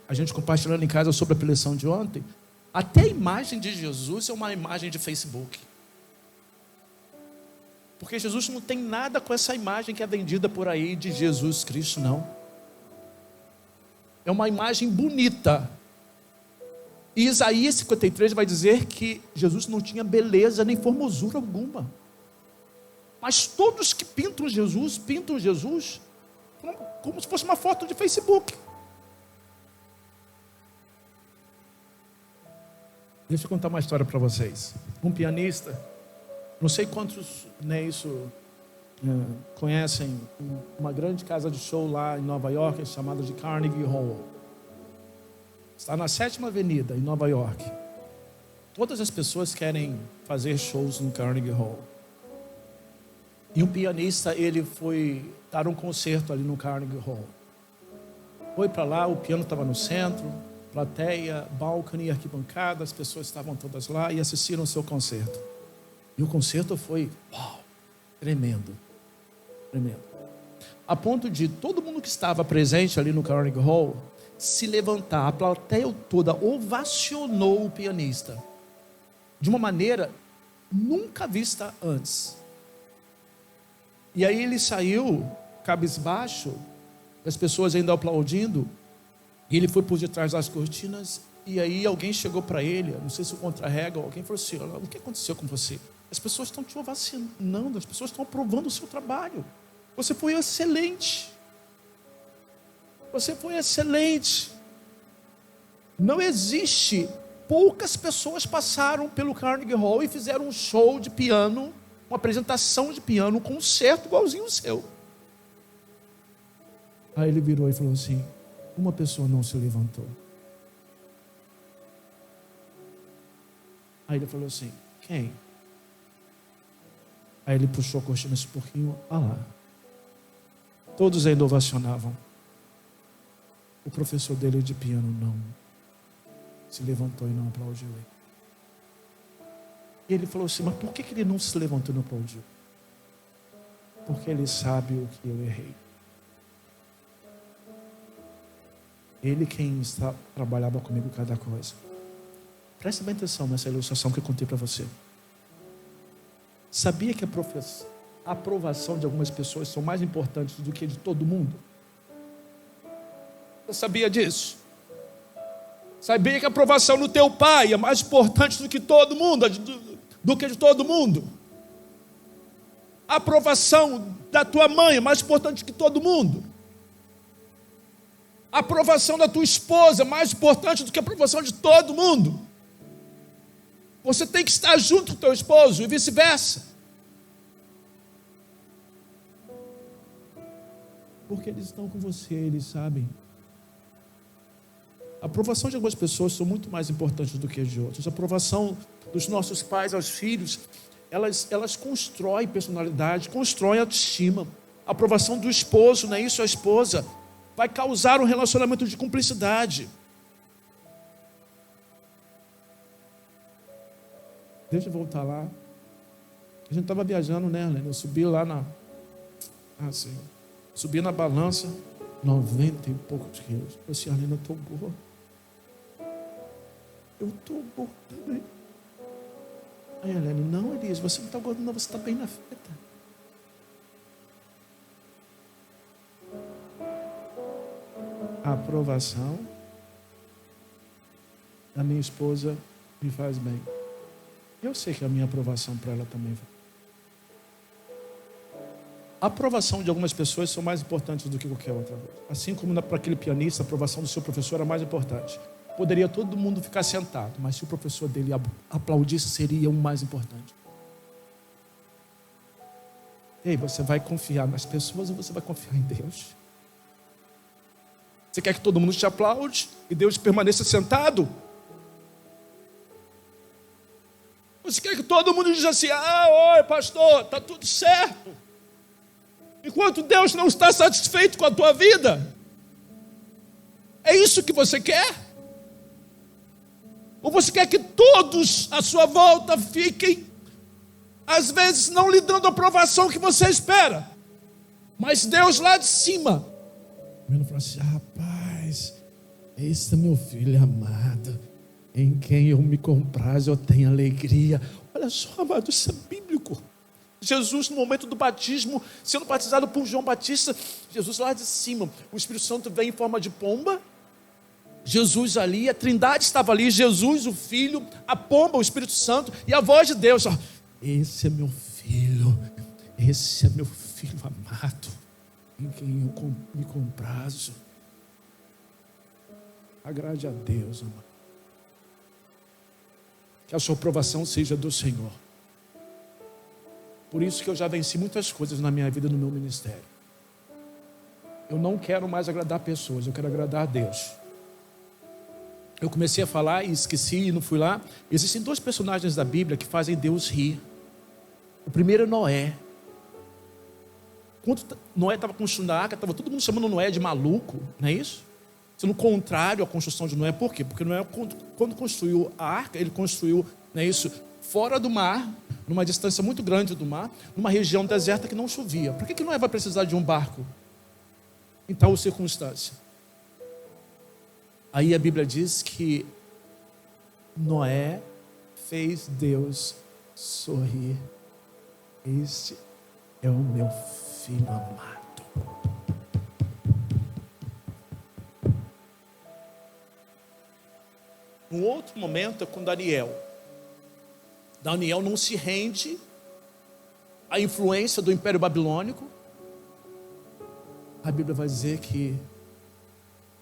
a gente compartilhando em casa sobre a preleção de ontem, até a imagem de Jesus é uma imagem de Facebook. Porque Jesus não tem nada com essa imagem que é vendida por aí de Jesus Cristo, não. é uma imagem bonita. E Isaías 53 vai dizer que Jesus não tinha beleza nem formosura alguma. Mas todos que pintam Jesus como se fosse uma foto de Facebook. Deixa eu contar uma história para vocês. Um pianista, não sei quantos conhecem uma grande casa de show lá em Nova York, chamada de Carnegie Hall. Está na 7ª Avenida, em Nova York. Todas as pessoas querem fazer shows no Carnegie Hall. E um pianista, ele foi dar um concerto ali no Carnegie Hall. Foi para lá, o piano estava no centro, plateia, balcony, arquibancada, as pessoas estavam todas lá e assistiram ao seu concerto. E o concerto foi, uau, tremendo. A ponto de todo mundo que estava presente ali no Carnegie Hall se levantar, a plateia toda ovacionou o pianista de uma maneira nunca vista antes. E aí ele saiu cabisbaixo, as pessoas ainda aplaudindo, e ele foi por detrás das cortinas, e aí alguém chegou para ele, não sei se o contra-rega, alguém falou assim: o que aconteceu com você? As pessoas estão te ovacionando, as pessoas estão aprovando o seu trabalho. Você foi excelente. Você foi excelente. Não existe. Poucas pessoas passaram pelo Carnegie Hall e fizeram um show de piano, uma apresentação de piano, um concerto igualzinho o seu. Aí ele virou e falou assim: uma pessoa não se levantou. Aí ele falou assim: quem? Aí ele puxou a cortina um pouquinho. Ah lá. Todos ainda ovacionavam. O professor dele de piano não se levantou e não aplaudiu ele. E ele falou assim: mas por que ele não se levantou e não aplaudiu? Porque ele sabe o que eu errei. Ele quem trabalhava comigo cada coisa. Presta bem atenção nessa ilustração que eu contei para você. Sabia que a aprovação de algumas pessoas são mais importantes do que de todo mundo? Você sabia disso? Sabia que a aprovação do teu pai é mais importante do que todo mundo, do que de todo mundo? A aprovação da tua mãe é mais importante que todo mundo? A aprovação da tua esposa é mais importante do que a aprovação de todo mundo? Você tem que estar junto com o teu esposo e vice-versa. Porque eles estão com você, eles sabem. A aprovação de algumas pessoas são muito mais importantes do que a de outras. A aprovação dos nossos pais aos filhos, elas constroem personalidade, constroem autoestima. A aprovação do esposo, não é isso? A esposa vai causar um relacionamento de cumplicidade. Deixa eu voltar lá. A gente estava viajando, né, Helena? Eu subi lá subi na balança, 90 e poucos quilos. Eu disse: Helena, eu estou gordo. Eu estou gordo também. Aí a Helena: não, Elias, você não está gordo não, você está bem na fita. A aprovação da minha esposa me faz bem. Eu sei que a minha aprovação para ela também vai. A aprovação de algumas pessoas são mais importantes do que qualquer outra coisa. Assim como para aquele pianista, a aprovação do seu professor era mais importante. Poderia todo mundo ficar sentado, mas se o professor dele aplaudisse, seria o mais importante. Ei, você vai confiar nas pessoas ou você vai confiar em Deus? Você quer que todo mundo te aplaude e Deus permaneça sentado? Você quer que todo mundo diga assim: oi pastor, está tudo certo, enquanto Deus não está satisfeito com a tua vida? É isso que você quer? Ou você quer que todos à sua volta fiquem, às vezes, não lhe dando a aprovação que você espera, mas Deus lá de cima vendo, falando assim: rapaz, esse é meu filho amado, em quem eu me comprazo, eu tenho alegria. Olha só, amado, isso é bíblico. Jesus, no momento do batismo, sendo batizado por João Batista, Jesus lá de cima, o Espírito Santo vem em forma de pomba Jesus ali, a Trindade estava ali, Jesus, o Filho, a pomba, o Espírito Santo e a voz de Deus. Ó, esse é meu filho, esse é meu filho amado, em quem eu me comprazo. Agrade a Deus, amado. Que a sua aprovação seja do Senhor. Por isso que eu já venci muitas coisas na minha vida, no meu ministério. Eu não quero mais agradar pessoas, eu quero agradar a Deus. Eu comecei a falar e esqueci e não fui lá. Existem 2 personagens da Bíblia que fazem Deus rir. O primeiro é Noé. Quando Noé estava construindo a arca, estava todo mundo chamando Noé de maluco, não é isso? Sendo contrário à construção de Noé. Por quê? Porque Noé, quando construiu a arca, ele construiu, não é isso, fora do mar, numa distância muito grande do mar, numa região deserta que não chovia. Por que Noé vai precisar de um barco em tal circunstância? Aí a Bíblia diz que Noé fez Deus sorrir. Este é o meu filho amado. Um outro momento é com Daniel. Daniel não se rende à influência do Império Babilônico. A Bíblia vai dizer que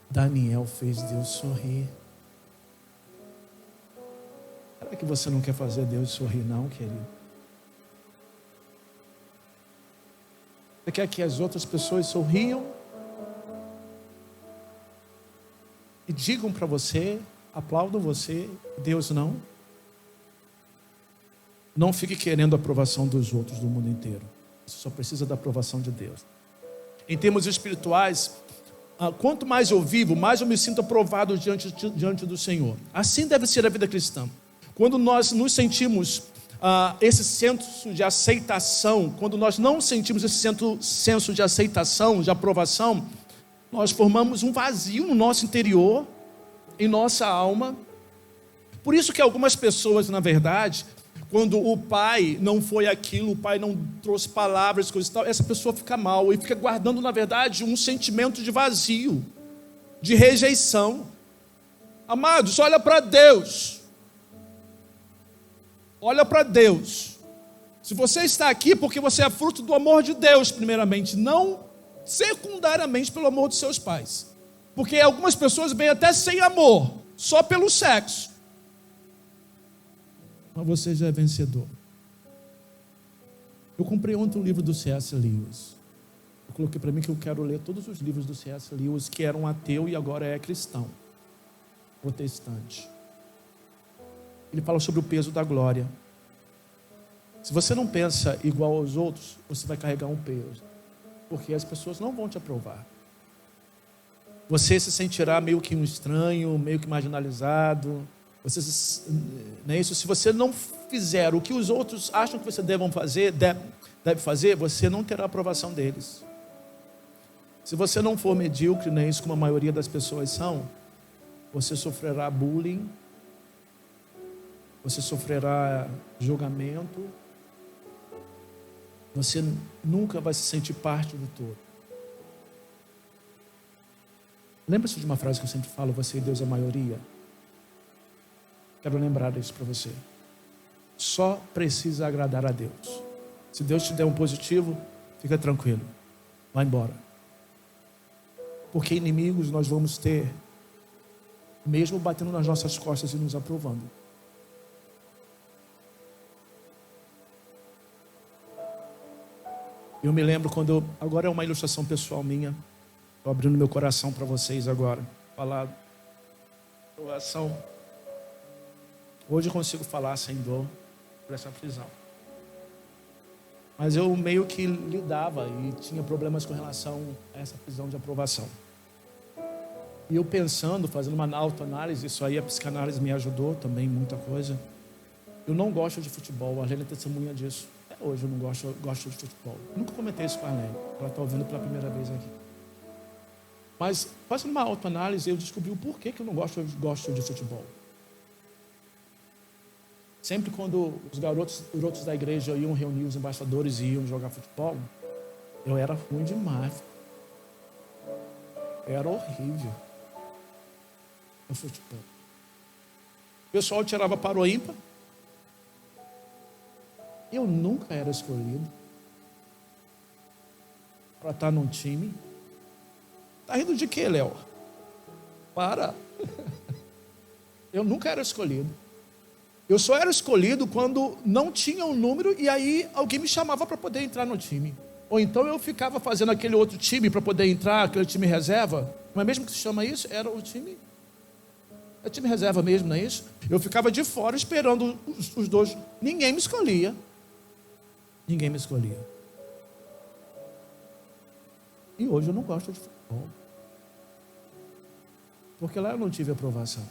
Daniel fez Deus sorrir. Será que você não quer fazer Deus sorrir, não, querido? Você quer que as outras pessoas sorriam e digam para você, aplaudam você, Deus não? Não fique querendo a aprovação dos outros do mundo inteiro. Você só precisa da aprovação de Deus. Em termos espirituais, quanto mais eu vivo, mais eu me sinto aprovado diante do Senhor. Assim deve ser a vida cristã. Quando nós nos sentimos esse senso de aceitação, quando nós não sentimos esse senso de aceitação, de aprovação, nós formamos um vazio no nosso interior, em nossa alma. Por isso que algumas pessoas, na verdade, quando o pai não foi aquilo, o pai não trouxe palavras, coisas e tal, essa pessoa fica mal e fica guardando, na verdade, um sentimento de vazio, de rejeição. Amados, olha para Deus. Olha para Deus. Se você está aqui, porque você é fruto do amor de Deus, primeiramente, não secundariamente pelo amor dos seus pais. Porque algumas pessoas vêm até sem amor, só pelo sexo. Mas você já é vencedor. Eu comprei ontem um livro do C.S. Lewis. Eu coloquei para mim que eu quero ler todos os livros do C.S. Lewis, que era um ateu e agora é cristão, protestante. Ele fala sobre o peso da glória. Se você não pensa igual aos outros, você vai carregar um peso, porque as pessoas não vão te aprovar. Você se sentirá meio que um estranho, meio que marginalizado. Não é isso? Se você não fizer o que os outros acham que você deve fazer, você não terá aprovação deles. Se você não for medíocre, não é isso como a maioria das pessoas são, você sofrerá bullying, você sofrerá julgamento, você nunca vai se sentir parte do todo. Lembra-se de uma frase que eu sempre falo, você e Deus é a maioria? Quero lembrar isso para você. Só precisa agradar a Deus. Se Deus te der um positivo, fica tranquilo. Vai embora. Porque inimigos nós vamos ter, mesmo batendo nas nossas costas e nos aprovando. Eu me lembro quando agora é uma ilustração pessoal minha. Estou abrindo meu coração para vocês agora. Falar doação. Hoje eu consigo falar sem dor por essa prisão. Mas eu meio que lidava e tinha problemas com relação a essa prisão de aprovação. E eu pensando, fazendo uma autoanálise, isso aí a psicanálise me ajudou também, muita coisa. Eu não gosto de futebol, a Arlene é testemunha disso. Até hoje eu não gosto de futebol. Eu nunca comentei isso com a Arlene, ela está ouvindo pela primeira vez aqui. Mas fazendo uma autoanálise, eu descobri o porquê que eu não gosto de futebol. Sempre quando os garotos da igreja iam reunir os embaixadores e iam jogar futebol, eu era ruim demais. Eu era horrível. no futebol. O pessoal tirava para o ímpar. Eu nunca era escolhido para estar num time. Tá rindo de quê, Léo? Para. Eu nunca era escolhido. Eu só era escolhido quando não tinha um número e aí alguém me chamava para poder entrar no time. Ou então eu ficava fazendo aquele outro time para poder entrar, aquele time reserva. Não é mesmo que se chama isso? Era o time... É time reserva mesmo, não é isso? Eu ficava de fora esperando os dois. Ninguém me escolhia. Ninguém me escolhia. E hoje eu não gosto de futebol. Porque lá eu não tive aprovação.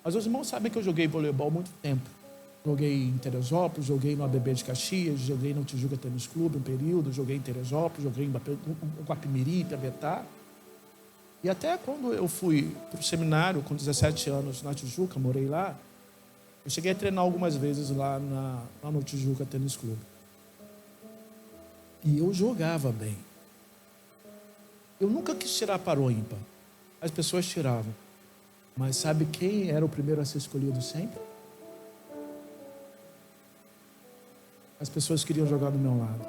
Mas os irmãos sabem que eu joguei voleibol há muito tempo. Joguei em Teresópolis, joguei no ABB de Caxias, joguei no Tijuca Tênis Clube um período, joguei em Teresópolis, joguei em Guapimirim, Piabetá. E até quando eu fui para o seminário, com 17 anos, na Tijuca, morei lá, eu cheguei a treinar algumas vezes lá no Tijuca Tênis Clube. E eu jogava bem. Eu nunca quis tirar para o ímpar. As pessoas tiravam. Mas sabe quem era o primeiro a ser escolhido sempre? As pessoas queriam jogar do meu lado.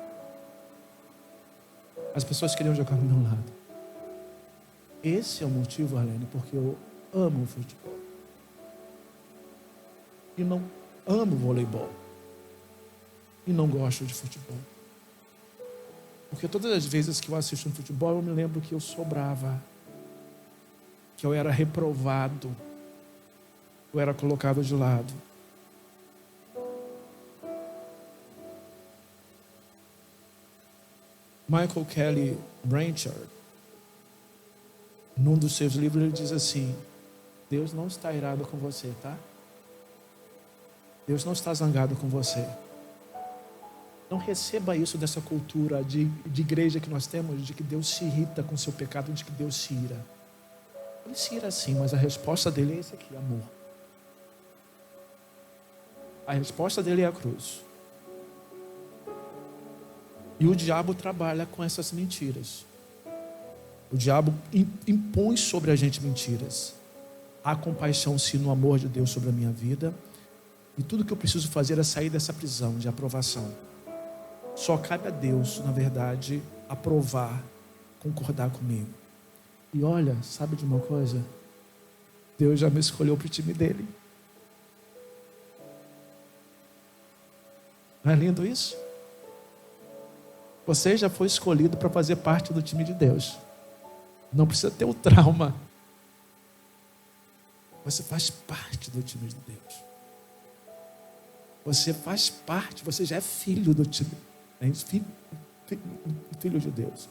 As pessoas queriam jogar do meu lado. Esse é o motivo, Arlene, porque eu amo o futebol. E não amo voleibol. E não gosto de futebol. Porque todas as vezes que eu assisto um futebol, eu me lembro que eu sobrava. Que eu era reprovado. Eu era colocado de lado. Michael Kelly Blanchard, num dos seus livros, ele diz assim: Deus não está irado com você, tá? Deus não está zangado com você. Não receba isso dessa cultura de igreja que nós temos, de que Deus se irrita com o seu pecado, de que Deus se ira. Ele se ira sim, mas a resposta dele é esse aqui, amor. A resposta dele é a cruz. E o diabo trabalha com essas mentiras. O diabo impõe sobre a gente mentiras. Há compaixão sim no amor de Deus sobre a minha vida. E tudo que eu preciso fazer é sair dessa prisão de aprovação. Só cabe a Deus, na verdade, aprovar, concordar comigo. E olha, sabe de uma coisa? Deus já me escolheu para o time dele. Não é lindo isso? Você já foi escolhido para fazer parte do time de Deus. Não precisa ter o trauma. Você faz parte do time de Deus. Você faz parte, você já é filho do time. É filho de Deus.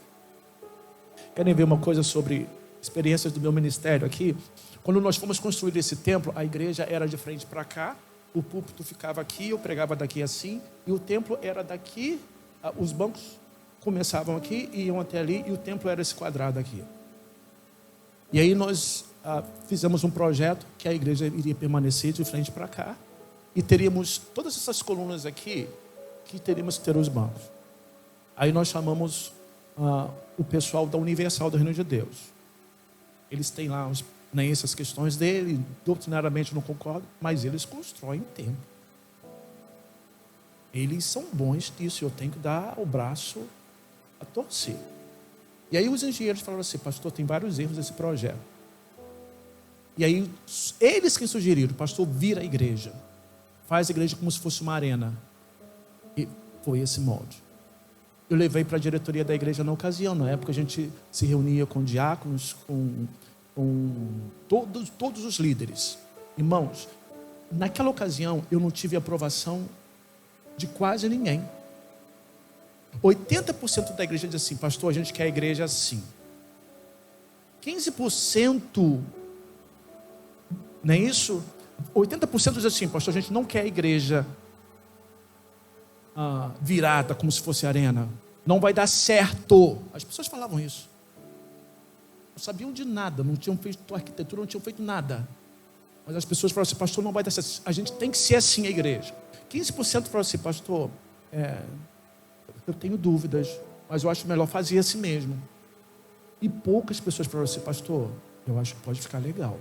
Querem ver uma coisa sobre experiências do meu ministério aqui? Quando nós fomos construir esse templo, a igreja era de frente para cá, o púlpito ficava aqui, eu pregava daqui assim, e o templo era daqui, os bancos começavam aqui e iam até ali, e o templo era esse quadrado aqui. E aí nós fizemos um projeto que a igreja iria permanecer de frente para cá, e teríamos todas essas colunas aqui, que teríamos que ter os bancos. Aí nós chamamos o pessoal da Universal do Reino de Deus. Eles têm lá essas questões dele, doutrinariamente não concordo, mas eles constroem templo. Eles são bons nisso, eu tenho que dar o braço a torcer. E aí os engenheiros falaram assim: pastor, tem vários erros nesse projeto. E aí eles que sugeriram: pastor, vira a igreja, faz a igreja como se fosse uma arena. E foi esse molde. Eu levei para a diretoria da igreja na ocasião. Na época a gente se reunia com diáconos, com todos os líderes. Irmãos, naquela ocasião eu não tive aprovação de quase ninguém. 80% da igreja diz assim: pastor, a gente quer a igreja assim. 15%, não é isso? 80% diz assim: pastor, a gente não quer a igreja virada como se fosse arena. Não vai dar certo. As pessoas falavam isso. Não sabiam de nada, não tinham feito arquitetura, não tinham feito nada. Mas as pessoas falavam assim: pastor, não vai dar certo. A gente tem que ser assim a igreja. 15% falavam assim: pastor, eu tenho dúvidas, mas eu acho melhor fazer assim mesmo. E poucas pessoas falaram assim: pastor, Eu acho que pode ficar legal.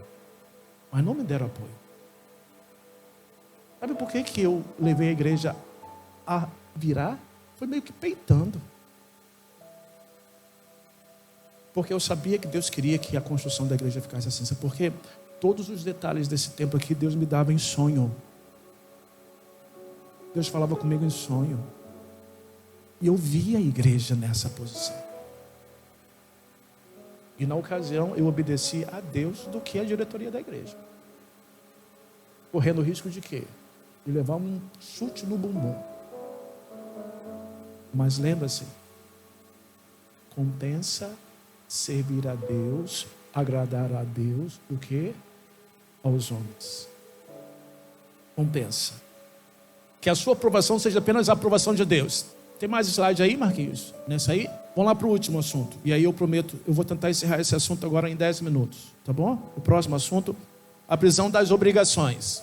Mas não me deram apoio. Sabe por que eu levei a igreja a virar? Foi meio que peitando. Porque eu sabia que Deus queria que a construção da igreja ficasse assim. Sabe por quê? Todos os detalhes desse tempo aqui, Deus me dava em sonho. Deus falava comigo em sonho. E eu via a igreja nessa posição. E na ocasião, eu obedeci a Deus do que a diretoria da igreja. Correndo o risco de quê? De levar um chute no bumbum. Mas lembra-se, compensa servir a Deus, agradar a Deus, do que aos homens. Compensa. Que a sua aprovação seja apenas a aprovação de Deus. Tem mais slide aí, Marquinhos? Nessa aí? Vamos lá para o último assunto. E aí eu prometo, eu vou tentar encerrar esse assunto agora em 10 minutos. Tá bom? O próximo assunto, a prisão das obrigações.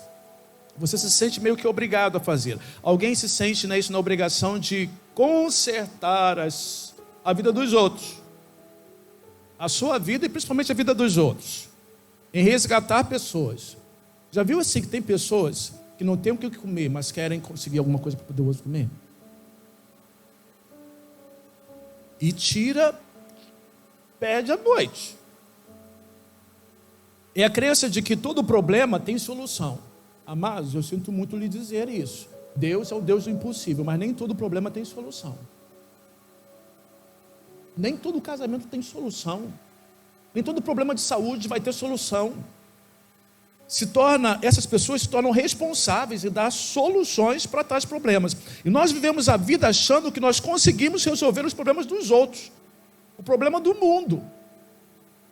Você se sente meio que obrigado a fazer. Alguém se sente na obrigação de consertar a vida dos outros. A sua vida e principalmente a vida dos outros. Em resgatar pessoas. Já viu assim que tem pessoas que não têm o que comer, mas querem conseguir alguma coisa para poder o outro comer? E pede à noite. É a crença de que todo problema tem solução. Amados, eu sinto muito lhe dizer isso. Deus é o Deus do impossível, mas nem todo problema tem solução. Nem todo casamento tem solução. Nem todo problema de saúde vai ter solução. Essas pessoas se tornam responsáveis e dão soluções para tais problemas. E nós vivemos a vida achando que nós conseguimos resolver os problemas dos outros. O problema do mundo.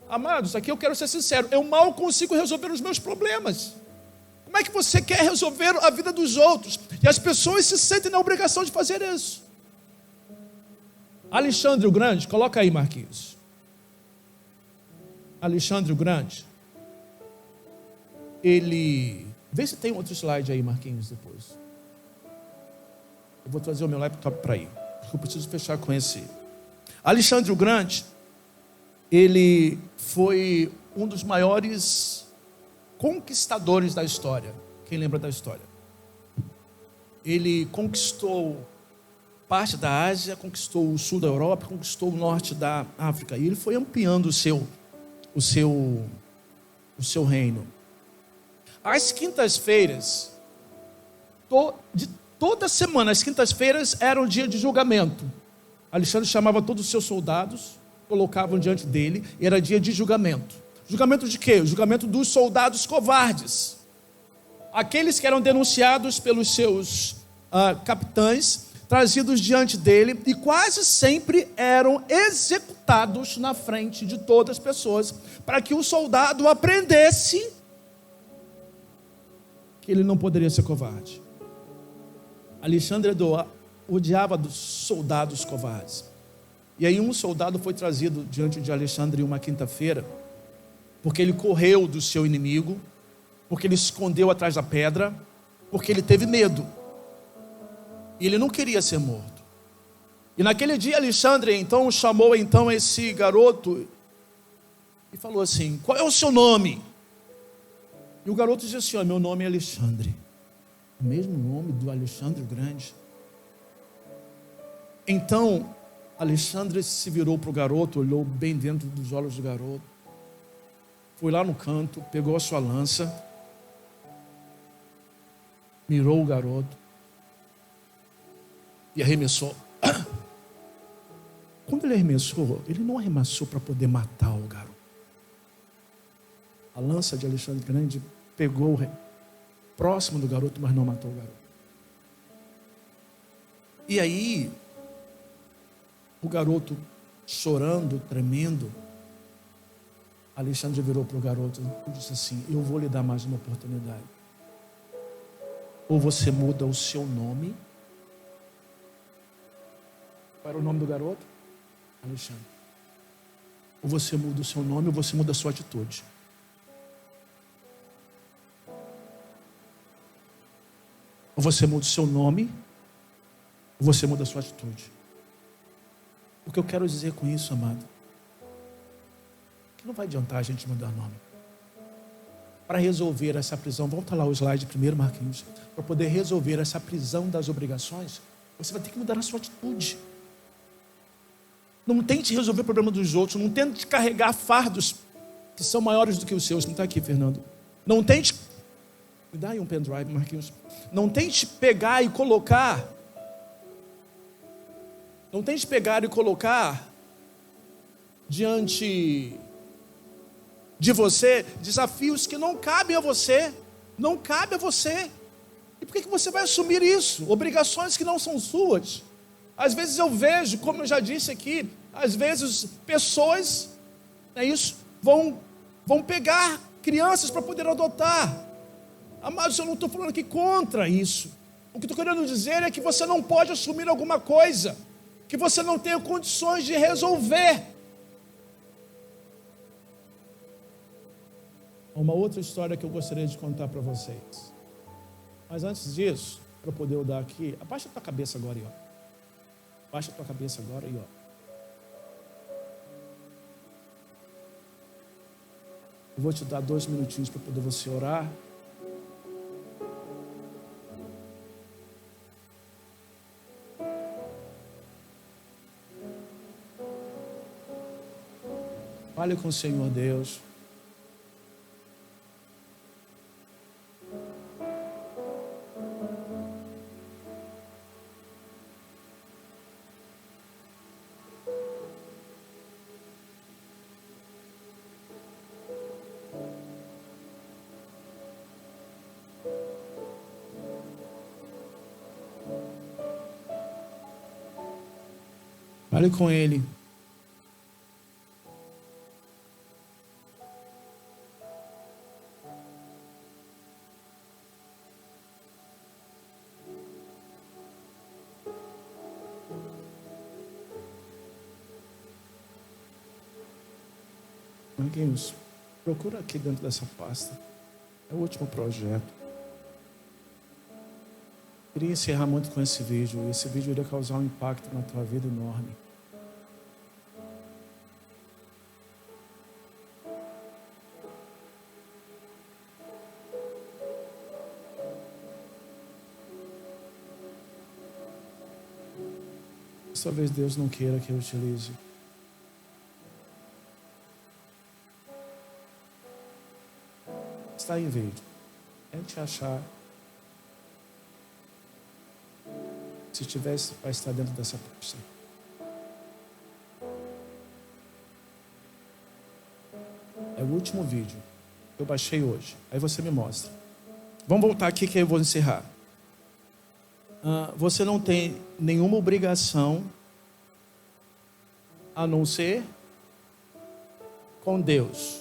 Amados, aqui eu quero ser sincero, eu mal consigo resolver os meus problemas. Como é que você quer resolver a vida dos outros? E as pessoas se sentem na obrigação de fazer isso. Alexandre o Grande, coloca aí, Marquinhos. Alexandre o Grande. Vê se tem outro slide aí, Marquinhos, depois. Eu vou trazer o meu laptop para aí. Eu preciso fechar com esse. Alexandre o Grande, ele foi um dos maiores conquistadores da história. Quem lembra da história? Ele conquistou parte da Ásia, conquistou o sul da Europa, conquistou o norte da África. E ele foi ampliando o seu reino. Às quintas-feiras, de toda semana, as quintas-feiras eram dia de julgamento. Alexandre chamava todos os seus soldados, colocavam diante dele, e era dia de julgamento. Julgamento de quê? O julgamento dos soldados covardes. Aqueles que eram denunciados pelos seus capitães, trazidos diante dele, e quase sempre eram executados na frente de todas as pessoas, para que o soldado aprendesse que ele não poderia ser covarde. Alexandre odiava dos soldados covardes. E aí um soldado foi trazido diante de Alexandre em uma quinta-feira, porque ele correu do seu inimigo, porque ele se escondeu atrás da pedra, porque ele teve medo. E ele não queria ser morto. E naquele dia Alexandre chamou esse garoto e falou assim: qual é o seu nome? E o garoto disse assim: meu nome é Alexandre. O mesmo nome do Alexandre o Grande. Então Alexandre se virou para o garoto, olhou bem dentro dos olhos do garoto, foi lá no canto, pegou a sua lança, mirou o garoto e arremessou. Quando ele arremessou, ele não arremessou para poder matar o garoto. A lança de Alexandre Grande pegou próximo do garoto, mas não matou o garoto. E aí, o garoto chorando, tremendo, Alexandre virou para o garoto e disse assim: eu vou lhe dar mais uma oportunidade. Ou você muda o seu nome. Qual era o nome do garoto? Alexandre. Ou você muda o seu nome, ou você muda a sua atitude. Ou você muda o seu nome, ou você muda a sua atitude. O que eu quero dizer com isso, amado, que não vai adiantar a gente mudar nome. Para resolver essa prisão, volta lá o slide primeiro, Marquinhos. Para poder resolver essa prisão das obrigações, você vai ter que mudar a sua atitude. Não tente resolver o problema dos outros, não tente carregar fardos que são maiores do que os seus. Não está aqui, Fernando. Não tente... Me dá aí um pendrive, Marquinhos. Não tente pegar e colocar... Não tente pegar e colocar diante de você desafios que não cabem a você. Não cabe a você. E por que você vai assumir isso? Obrigações que não são suas. Às vezes eu vejo, como eu já disse aqui, às vezes pessoas, é isso, vão pegar crianças para poder adotar. Amados, eu não estou falando aqui contra isso. O que estou querendo dizer é que você não pode assumir alguma coisa que você não tenha condições de resolver. Uma outra história que eu gostaria de contar para vocês. Mas antes disso, para poder eu dar aqui, abaixa a tua cabeça agora aí, ó. Abaixa a tua cabeça agora aí, ó. Eu vou te dar 2 minutinhos para poder você orar. Fale com o Senhor Deus. Fale com Ele. Marquinhos, procura aqui dentro dessa pasta. É o último projeto. Queria encerrar muito com esse vídeo. Esse vídeo iria causar um impacto na tua vida enorme. Talvez Deus não queira que eu utilize. Está em vídeo. Tente achar. Se tivesse, vai estar dentro dessa pasta. É o último vídeo que eu baixei hoje. Aí você me mostra. Vamos voltar aqui que eu vou encerrar. Você não tem nenhuma obrigação a não ser com Deus.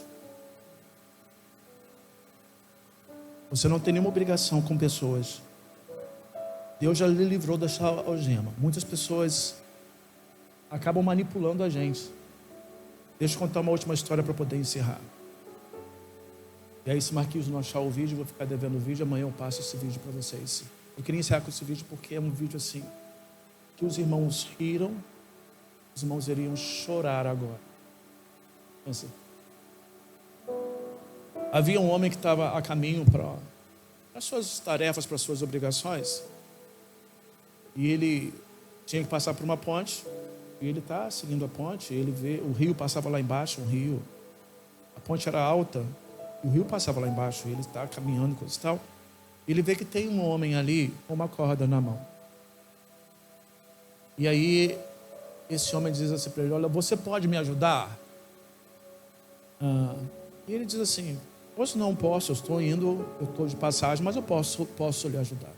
Você não tem nenhuma obrigação com pessoas. Deus já lhe livrou dessa algema. Muitas pessoas acabam manipulando a gente. Deixa eu contar uma última história para poder encerrar. E aí, se Marquinhos não achar o vídeo, eu vou ficar devendo o vídeo. Amanhã eu passo esse vídeo para vocês. Eu queria encerrar com esse vídeo porque é um vídeo assim que os irmãos riram, os irmãos iriam chorar agora. Pensa. Havia um homem que estava a caminho para as suas tarefas, para as suas obrigações. E ele tinha que passar por uma ponte. E ele está seguindo a ponte. Ele vê, o rio passava lá embaixo, um rio. A ponte era alta. E o rio passava lá embaixo. E ele está caminhando, coisa e tal. Ele vê que tem um homem ali com uma corda na mão. E aí, esse homem diz assim para ele: olha, você pode me ajudar? E ele diz assim: pois não posso, eu estou indo, eu estou de passagem, mas eu posso lhe ajudar.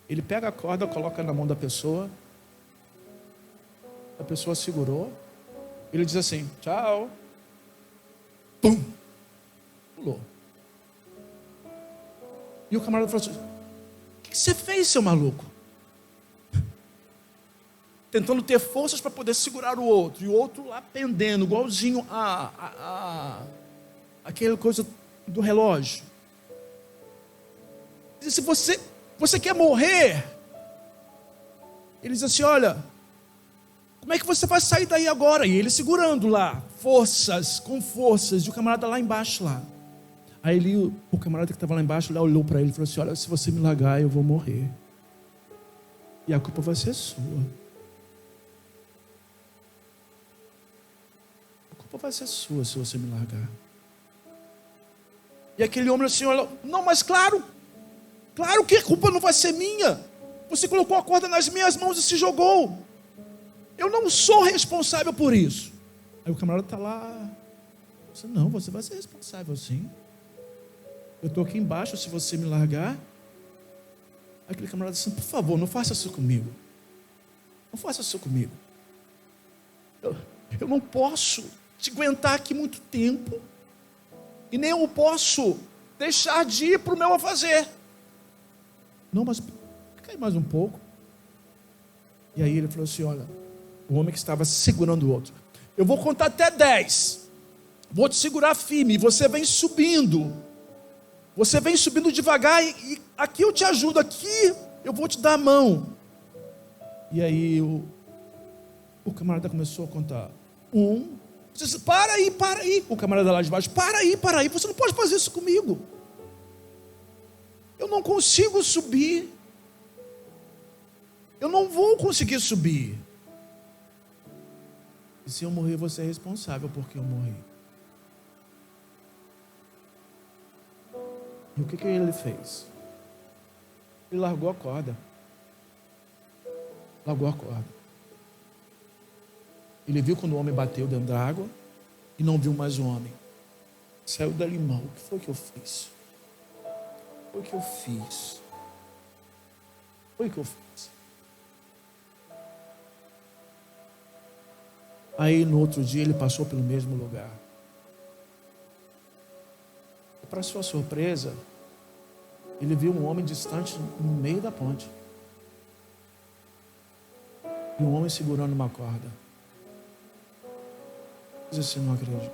Ele pega a corda, coloca na mão da pessoa. A pessoa segurou. Ele diz assim: tchau. Pum! Pulou. E o camarada falou assim: o que você fez, seu maluco? Tentando ter forças para poder segurar o outro. E o outro lá pendendo, igualzinho aquela coisa do relógio. Ele disse: você quer morrer? Ele diz assim: olha, como é que você vai sair daí agora? E ele segurando lá, forças, e o camarada lá embaixo lá. Aí o camarada que estava lá embaixo, lá olhou para ele e falou assim: olha, se você me largar, eu vou morrer. E a culpa vai ser sua. A culpa vai ser sua se você me largar. E aquele homem assim, olha, não, mas claro que a culpa não vai ser minha. Você colocou a corda nas minhas mãos e se jogou. Eu não sou responsável por isso. Aí o camarada está lá. Disse, não, você vai ser responsável sim. Eu estou aqui embaixo, se você me largar. Aquele camarada disse, por favor, não faça isso comigo. Não faça isso comigo. Eu não posso te aguentar aqui muito tempo. E nem eu posso deixar de ir para o meu a fazer. Não, mas fica aí mais um pouco. E aí ele falou assim, olha, o homem que estava segurando o outro, eu vou contar até 10. Vou te segurar firme. E você vem subindo. Você vem subindo devagar. E aqui eu te ajudo. Aqui eu vou te dar a mão. E aí o camarada começou a contar. 1. Disse, para aí. O camarada lá de baixo, para aí. Você não pode fazer isso comigo. Eu não consigo subir. Eu não vou conseguir subir. E se eu morrer, você é responsável porque eu morri. E o que ele fez? Ele largou a corda. Ele viu quando o homem bateu dentro da água e não viu mais o homem. Saiu dali, irmão. O que foi que eu fiz? Aí no outro dia ele passou pelo mesmo lugar. E para sua surpresa, ele viu um homem distante no meio da ponte. E um homem segurando uma corda. Diz assim, não acredito.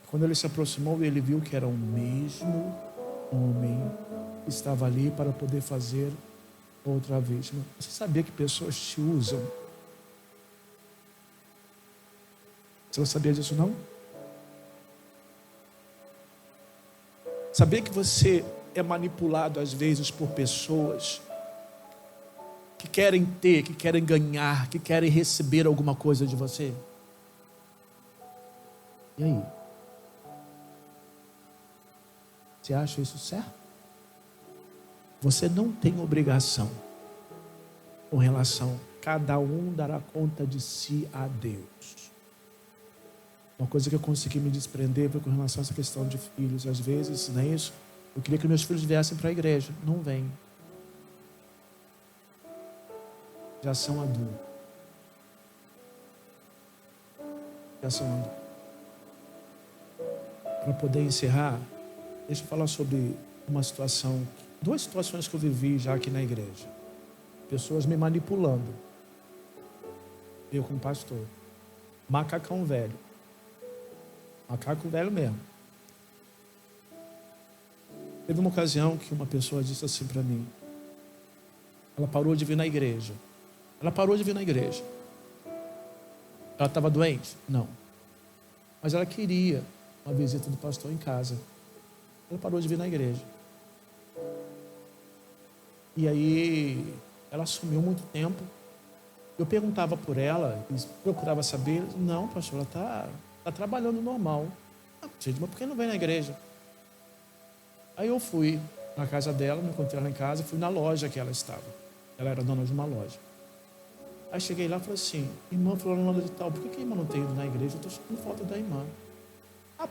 Quando ele se aproximou, ele viu que era o mesmo homem que estava ali para poder fazer outra vítima. Você sabia que pessoas te usam? Você não sabia disso, não? Sabia que você é manipulado às vezes por pessoas que querem ter, que querem ganhar, que querem receber alguma coisa de você? E aí? Você acha isso certo? Você não tem obrigação com relação. Cada um dará conta de si a Deus. Uma coisa que eu consegui me desprender foi com relação a essa questão de filhos. Às vezes, não é isso? Eu queria que meus filhos viessem para a igreja. Não vêm. Já são adultos. Para poder encerrar, deixa eu falar sobre uma situação, 2 situações que eu vivi já aqui na igreja. Pessoas me manipulando. Eu como pastor. Macacão velho. Macaco velho mesmo. Teve uma ocasião que uma pessoa disse assim para mim. Ela parou de vir na igreja. Ela estava doente? Não. Mas ela queria uma visita do pastor em casa. Ela parou de vir na igreja. E aí, ela sumiu muito tempo. Eu perguntava por ela, procurava saber. Não, pastor, ela está trabalhando normal. Gente, mas por que não vem na igreja? Aí eu fui na casa dela, me encontrei ela em casa, fui na loja que ela estava. Ela era dona de uma loja. Aí cheguei lá e falei assim, irmã fulana de tal, por que a irmã não tem ido na igreja? Eu estou sentindo falta da irmã.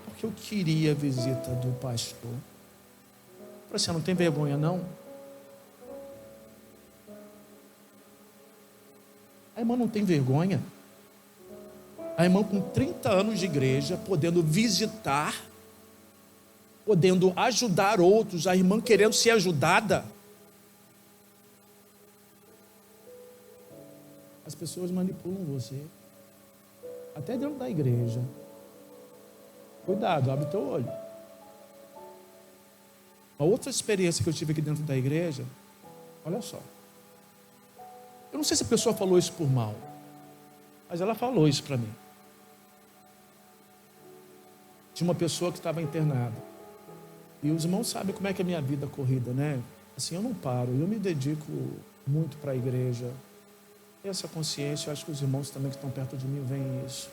Porque eu queria a visita do pastor. Eu falei assim, não tem vergonha não? A irmã não tem vergonha? A irmã com 30 anos de igreja, podendo visitar, podendo ajudar outros, a irmã querendo ser ajudada. As pessoas manipulam você. Até dentro da igreja. Cuidado, abre teu olho. Uma outra experiência que eu tive aqui dentro da igreja, olha só. Eu não sei se a pessoa falou isso por mal. Mas ela falou isso para mim. Tinha uma pessoa que estava internada. E os irmãos sabem como é que é a minha vida corrida, né? Assim, eu não paro, eu me dedico muito para a igreja. Essa consciência, eu acho que os irmãos também que estão perto de mim veem isso.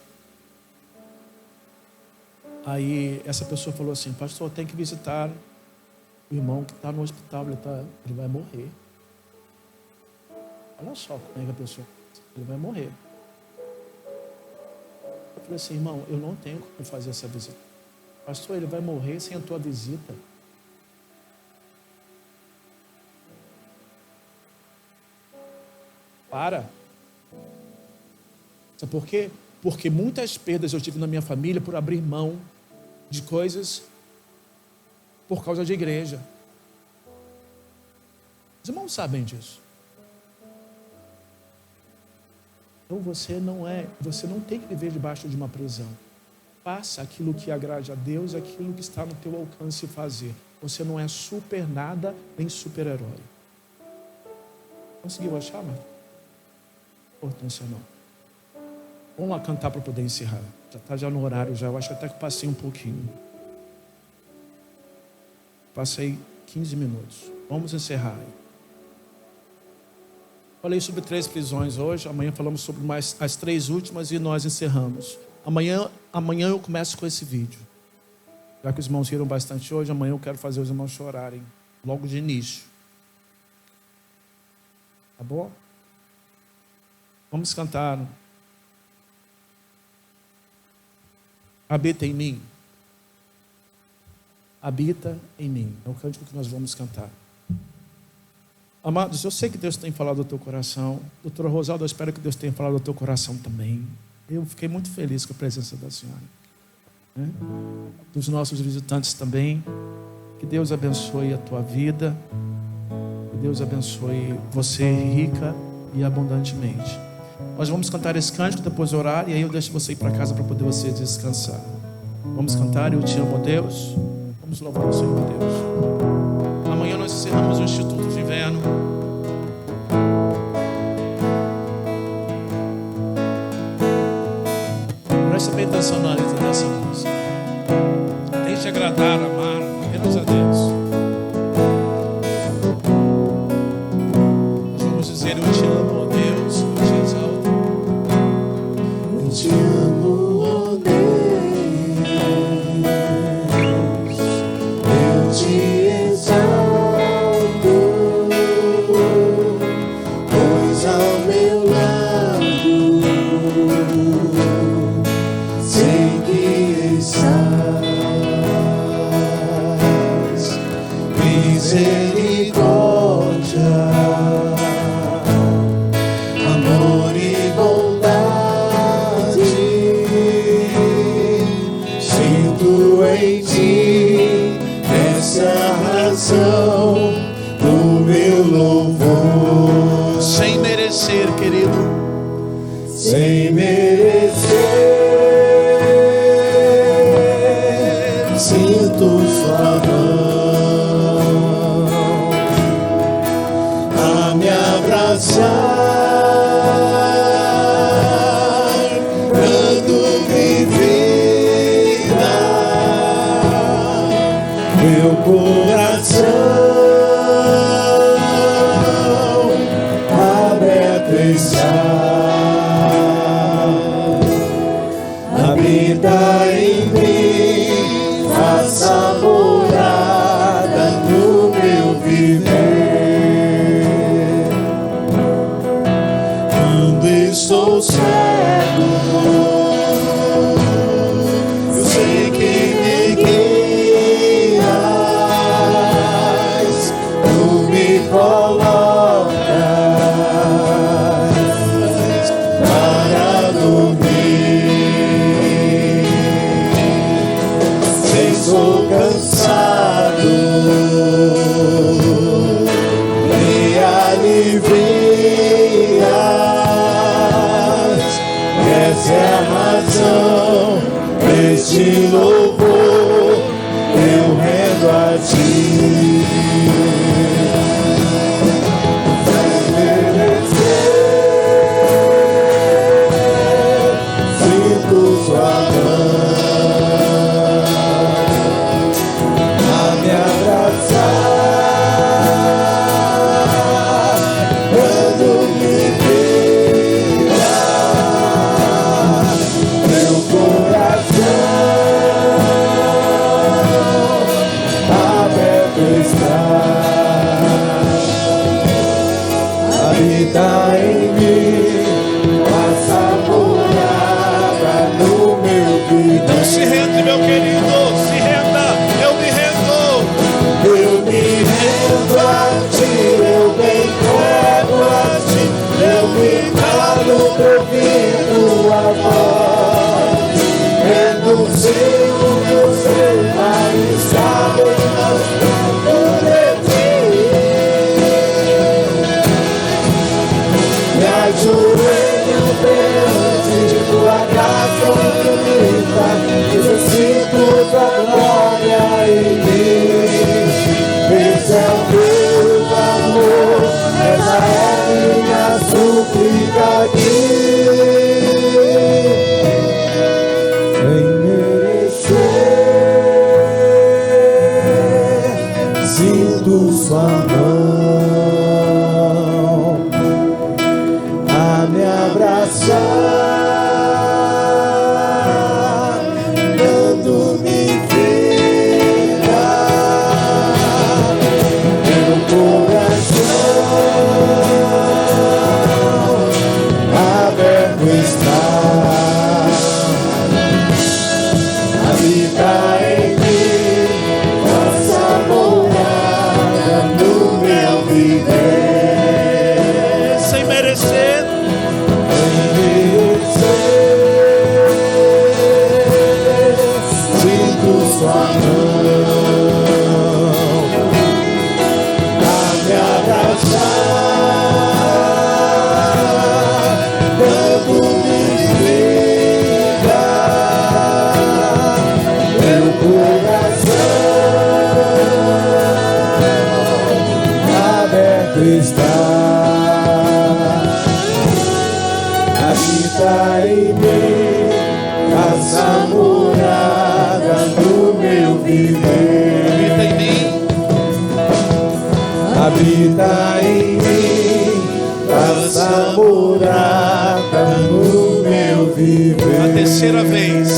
Aí essa pessoa falou assim: pastor, tem que visitar o irmão que está no hospital, ele vai morrer. Olha só como é que a pessoa, ele vai morrer. Eu falei assim: irmão, eu não tenho como fazer essa visita. Pastor, ele vai morrer sem a tua visita. Para. Sabe por quê? Porque muitas perdas eu tive na minha família por abrir mão de coisas por causa de igreja. Os irmãos sabem disso. Então você não tem que viver debaixo de uma prisão. Faça aquilo que agrade a Deus, aquilo que está no teu alcance fazer. Você não é super nada, nem super-herói. Conseguiu achar, Marta? Importância não. Vamos lá cantar para poder encerrar. Já está já no horário, já. Eu acho até que passei um pouquinho. Passei 15 minutos. Vamos encerrar. Falei sobre 3 prisões hoje. Amanhã falamos sobre mais as 3 últimas e nós encerramos. Amanhã eu começo com esse vídeo. Já que os irmãos riram bastante hoje, amanhã eu quero fazer os irmãos chorarem. Logo de início. Tá bom? Vamos cantar. Habita em mim. Habita em mim. É o cântico que nós vamos cantar. Amados, eu sei que Deus tem falado ao teu coração. Doutora Rosalda, eu espero que Deus tenha falado ao teu coração também. Eu fiquei muito feliz com a presença da senhora. Né? Dos nossos visitantes também. Que Deus abençoe a tua vida. Que Deus abençoe você rica e abundantemente. Nós vamos cantar esse cântico, depois orar, e aí eu deixo você ir para casa para poder você descansar. Vamos cantar Eu Te Amo, Deus. Vamos louvar o Senhor, Deus. Amanhã nós encerramos o Instituto de Inverno. Presta bem atenção na letra dessa música. Deixe agradar, amar apenas a Deus. Nós vamos dizer: Eu te amo, ó Deus, eu te exalto. Eu te amo, ó Deus, eu te exalto, pois ao meu lado sei que estás. Misericórdia, amor e bondade, sinto em ti essa razão do meu louvor. Sem merecer, querido. Sem merecer, sinto sua mão a me abraçar, dando-me vida, meu coração aberto está. Habita em mim, faça morada no meu viver. Quando estou cego, eu sei que me guias, tu me colocas para dormir. Sou cansado, me alivias, essa é a razão deste louvor, eu rendo a ti. Sem merecer, habita em mim, faça morada no meu viver. Então se rende, meu querido, se renda, eu me rendo. Eu me rendo a ti, eu me entrego a ti, eu me calo pra ouvir tua voz. Renuncio o meu ser, mas sabe não de ti. Me ajoelho perante tua graça infinita, necessito da glória em mim. Esse é o meu amor, essa é minha súplica aqui. Sem merecer, sinto sua mão a me abraçar, dando-me vida. Meu coração aberto está, habita em mim, faça morada no meu viver. Sem merecer, Sinto sua mão a me abraçar, dando-me vida. Meu coração aberto está, habita em mim, faça morada no meu viver. habita em mim. Habita em mim, faça morada no meu viver. A terceira vez,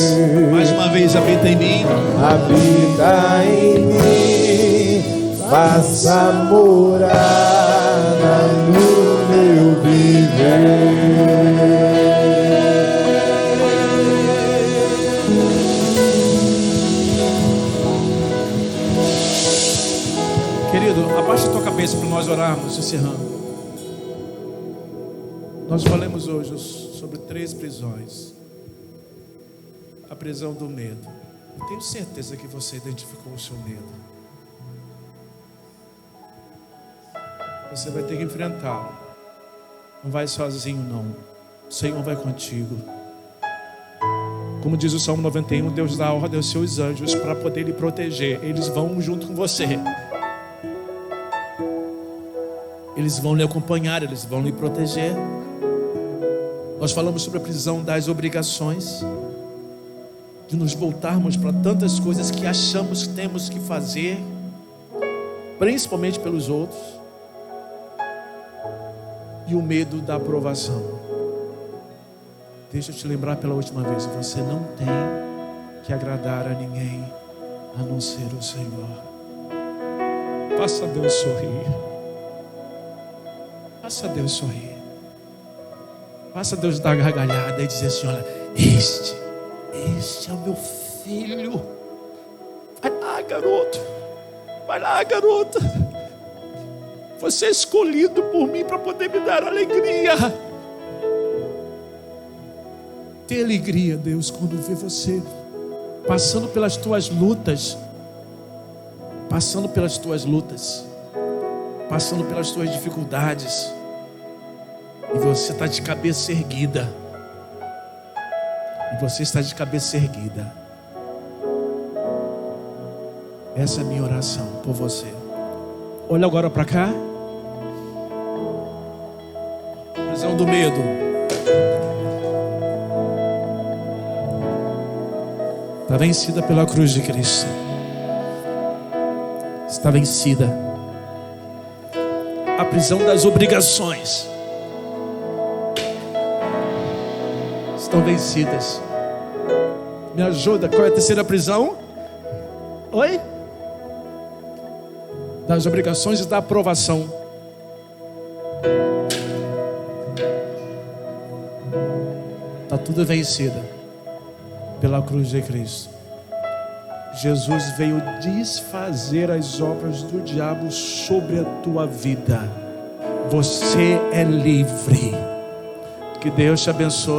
mais uma vez, habita em mim. Habita em mim, faça morada no meu viver. Querido, abaixa a tua cabeça para nós orarmos, encerrando. Nós falamos hoje sobre 3 prisões. A prisão do medo. Eu tenho certeza que você identificou o seu medo. Você vai ter que enfrentá-lo. Não vai sozinho, não. O Senhor vai contigo. Como diz o Salmo 91, Deus dá ordem aos seus anjos para poder lhe proteger. Eles vão junto com você. Eles vão lhe acompanhar, eles vão lhe proteger. Nós falamos sobre a prisão das obrigações, de nos voltarmos para tantas coisas que achamos que temos que fazer, principalmente pelos outros, e o medo da aprovação. Deixa eu te lembrar pela última vez, você não tem que agradar a ninguém a não ser o Senhor. Faça Deus sorrir. Faça Deus sorrir. Faça Deus dar gargalhada e dizer assim: olha, este é o meu filho. Vai lá, garoto. Vai lá, garota. Você é escolhido por mim para poder me dar alegria. Ter alegria, Deus, quando vê você passando pelas tuas lutas, passando pelas tuas dificuldades, e você está de cabeça erguida. Essa é a minha oração por você. Olha agora para cá. Prisão do medo. Está vencida pela cruz de Cristo. Está vencida. A prisão das obrigações estão vencidas. Me ajuda, qual é a terceira prisão? Oi? Das obrigações e da aprovação. Está tudo vencido pela cruz de Cristo. Jesus veio desfazer as obras do diabo sobre a tua vida. Você é livre. Que Deus te abençoe.